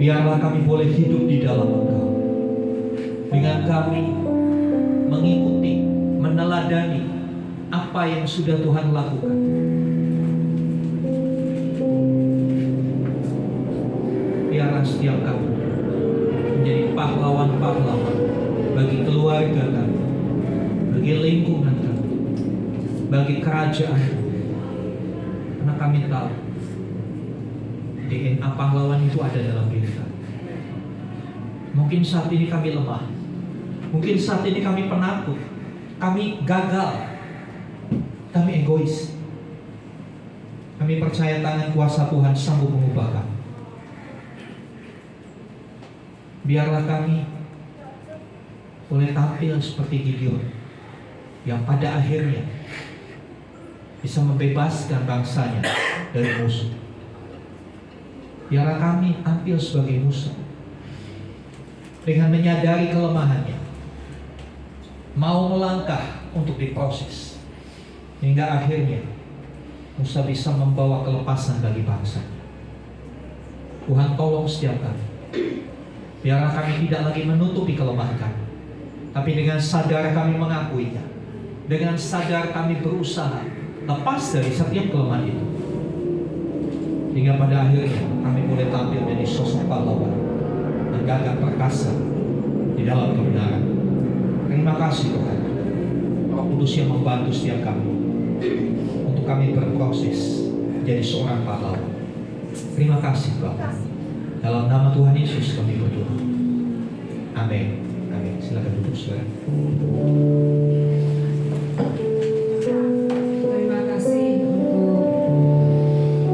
Biarlah kami boleh hidup di dalam Engkau. Dengan kami mengikuti, meneladani apa yang sudah Tuhan lakukan. Biarlah setiap kami menjadi pahlawan-pahlawan bagi keluarga kami, bagi lingkungan kami, bagi kerajaan. Karena kami tahu DNA pahlawan itu ada dalam diri kami. Mungkin saat ini kami lemah. Mungkin saat ini kami penakut. Kami gagal. Kami egois. Kami percaya tangan kuasa Tuhan sanggup mengubah kami. Biarlah kami boleh tampil seperti Gideon yang pada akhirnya bisa membebaskan bangsanya dari musuh. Biarlah kami tampil sebagai Musa dengan menyadari kelemahannya, mau melangkah untuk diproses hingga akhirnya Musa bisa membawa kelepasan bagi bangsa. Tuhan tolong setiap kami. Biarlah kami tidak lagi menutupi kelemahan kami, tapi dengan sadar kami mengakuinya, dengan sadar kami berusaha lepas dari setiap kelemahan itu, hingga pada akhirnya kami boleh tampil menjadi sosok pahlawan yang gagah perkasa di dalam kebenaran. Terima kasih Tuhan, Roh Kudus yang membantu setiap kami untuk kami berproses menjadi seorang pahlawan. Terima kasih Bapa. Dalam nama Tuhan Yesus kami berdoa. Amin. Amin. Silakan duduk saudara. Terima kasih untuk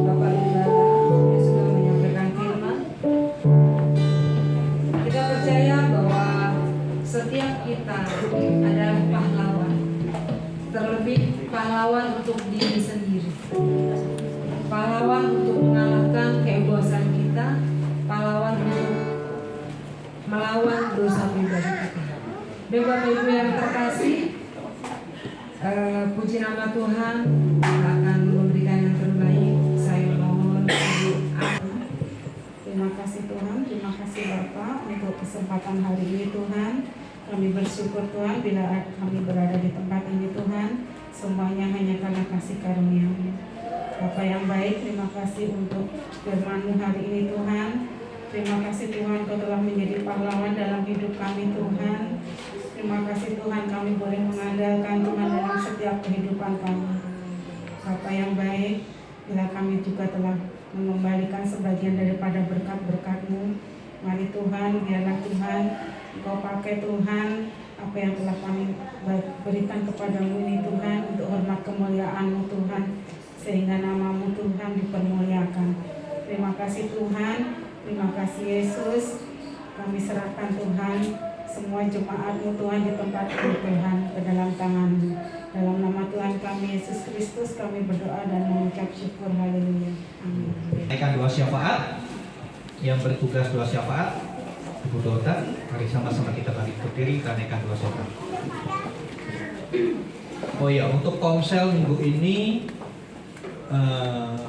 Bapak Gembala yang sudah menyampaikan firman. Kita percaya bahwa setiap kita adalah pahlawan. Terlebih pahlawan untuk diri sendiri. Pahlawan untuk mengalahkan keegoisan kita. Pahlawan untuk melawan dosa pribadi kita. Bapak Ibu yang terkasih, puji nama Tuhan akan memberikan yang terbaik. Saya mohon doa. Terima kasih Tuhan, terima kasih Bapak untuk kesempatan hari ini Tuhan. Kami bersyukur Tuhan bila kami berada di tempat ini Tuhan, semuanya hanya karena kasih karunia-Mu. Bapak yang baik, terima kasih untuk firman-Mu hari ini Tuhan. Terima kasih Tuhan Kau telah menjadi pahlawan dalam hidup kami Tuhan. Terima kasih Tuhan kami boleh mengandalkan Tuhan dalam setiap kehidupan kami. Bapa yang baik, bila kami juga telah mengembalikan sebagian daripada berkat-berkat-Mu, mari Tuhan, biarlah Tuhan Engkau pakai Tuhan apa yang telah kami berikan kepadamu ini Tuhan untuk hormat kemuliaan-Mu Tuhan, sehingga nama-Mu Tuhan dipermuliakan. Terima kasih Tuhan. Terima kasih Yesus. Kami serahkan Tuhan semua jemaat-Mu Tuhan di tempat ini Tuhan ke dalam tangan-Mu. Dalam nama Tuhan kami Yesus Kristus kami berdoa dan mengucap syukur. Haleluya. Amin. Naikkan doa syafaat. Yang bertugas doa syafaat Ibu Dota. Mari sama-sama kita balik berdiri dan naikkan doa syafaat. Oh ya, untuk komsel minggu ini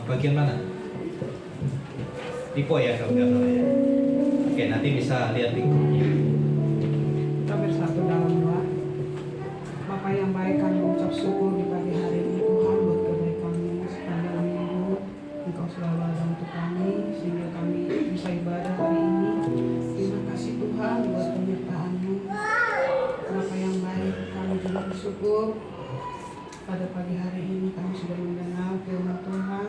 bagian mana? Tipo ya kalau nggak salah ya. Oke, nanti bisa lihat di grupnya. Kita bersatu dalam doa. Bapa yang baik, kami ucap syukur di pagi hari ini Tuhan buat kebaikan-Mu sepanjang minggu. Engkau selalu ada untuk kami sehingga kami bisa ibadah hari ini. Terima kasih Tuhan buat penyertaan-Mu. Bapa yang baik, kami juga bersyukur pada pagi hari ini kami sudah mendengar firman Tuhan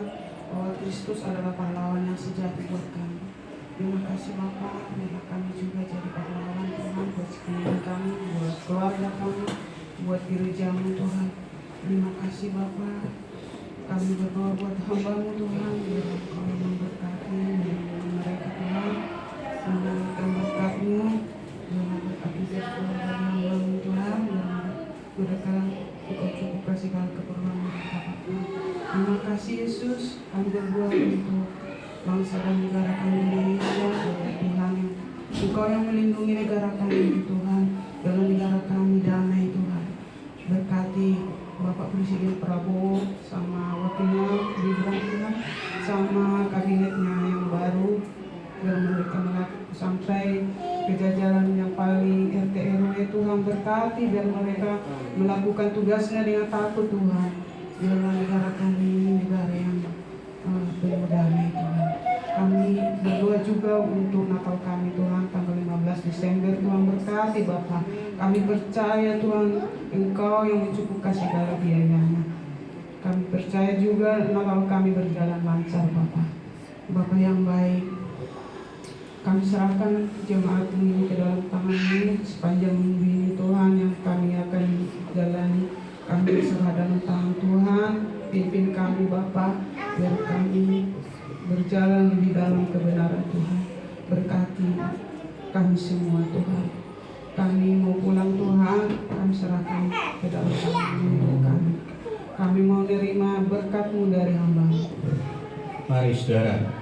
bahwa Kristus adalah pahlawan yang sejati buat kami. Terima kasih Bapa, biarlah kami juga jadi pahlawan Tuhan buat sekeliling kami, buat keluarga kami, buat gereja-Mu Tuhan. Terima kasih Bapa. Kami berdoa buat hamba-Mu Tuhan, biarlah Kau memberkati mereka Tuhan, mengalirkan berkat-Mu, biarlah berakibat keluarga hamba-Mu Tuhan, biarlah mereka Engkau cukupkan segala keperluan mereka Bapa. Terima kasih Yesus, kami berdoa untuk bangsa dan negara kami Indonesia, Tuhan yang Engkau yang melindungi negara kami ini Tuhan, dalam negara kami damai Tuhan. Berkati Bapak Presiden Prabowo sama wakilnya Gibran Tuhan, sama kabinetnya yang baru, dan mereka sampai ke jajaran yang paling RT RW Tuhan, berkati biar mereka melakukan tugasnya dengan takut Tuhan. Biarlah negara kami ini negara yang penuh damai Tuhan. Kami berdoa juga untuk Natal kami Tuhan tanggal 15 Desember Tuhan, berkati Bapak. Kami percaya Tuhan Engkau yang mencukupkan segala biayanya. Kami percaya juga Natal kami berjalan lancar Bapak. Bapak yang baik, kami serahkan jemaat ini ke dalam tangan-Mu sepanjang minggu ini Tuhan yang kami akan jalani. Kami berserah dalam tangan Tuhan. pimpin kami Bapa, biar kami berjalan di dalam kebenaran Tuhan. Berkati kami semua Tuhan. Kami mau pulang Tuhan, kami serahkan ke dalam tangan-Mu kami. Kami mau nerima berkat-Mu dari hamba-Mu. Mari saudara,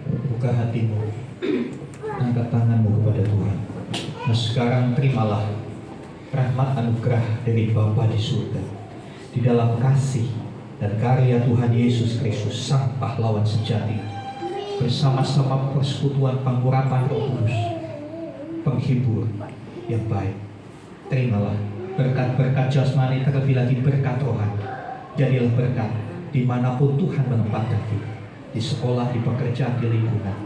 buka hatimu, angkat tanganmu kepada Tuhan. Nah sekarang terimalah rahmat anugerah dari Bapa di surga, di dalam kasih dan karya Tuhan Yesus Kristus, Sang Pahlawan sejati, bersama-sama persekutuan pengurapan Roh Kudus, penghibur yang baik. Terimalah berkat-berkat jasmani, terlebih lagi berkat rohani. Jadilah berkat dimanapun Tuhan menempatkan kita, di sekolah, di pekerjaan, di lingkungan.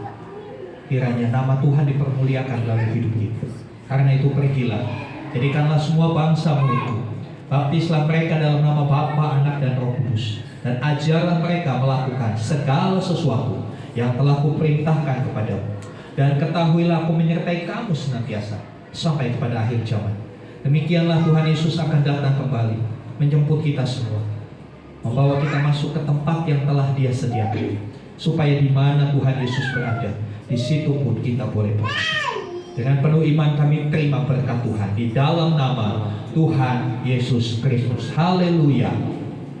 Kiranya nama Tuhan dipermuliakan dalam hidup kita. Karena itu pergilah, jadikanlah semua bangsa muridku. Baptislah mereka dalam nama Bapa, Anak, dan Roh Kudus. Dan ajarlah mereka melakukan segala sesuatu yang telah kuperintahkan kepadamu. Dan ketahuilah aku menyertai kamu senantiasa sampai kepada akhir zaman. Demikianlah Tuhan Yesus akan datang kembali, menjemput kita semua, membawa kita masuk ke tempat yang telah Dia sediakan, supaya di mana Tuhan Yesus berada, di situ pun kita boleh pergi. Dengan penuh iman kami terima berkat Tuhan di dalam nama Tuhan Yesus Kristus. Haleluya.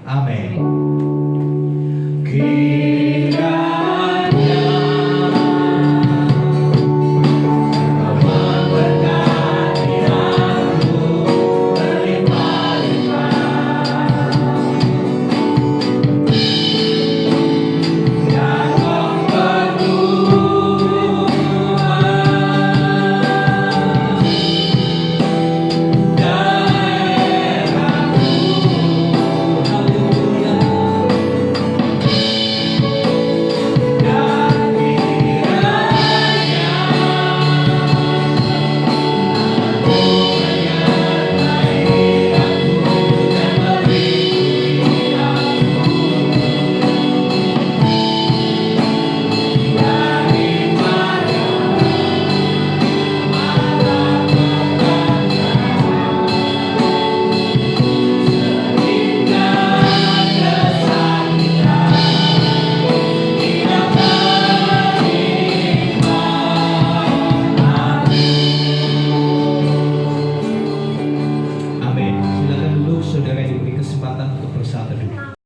Amin. Kiranya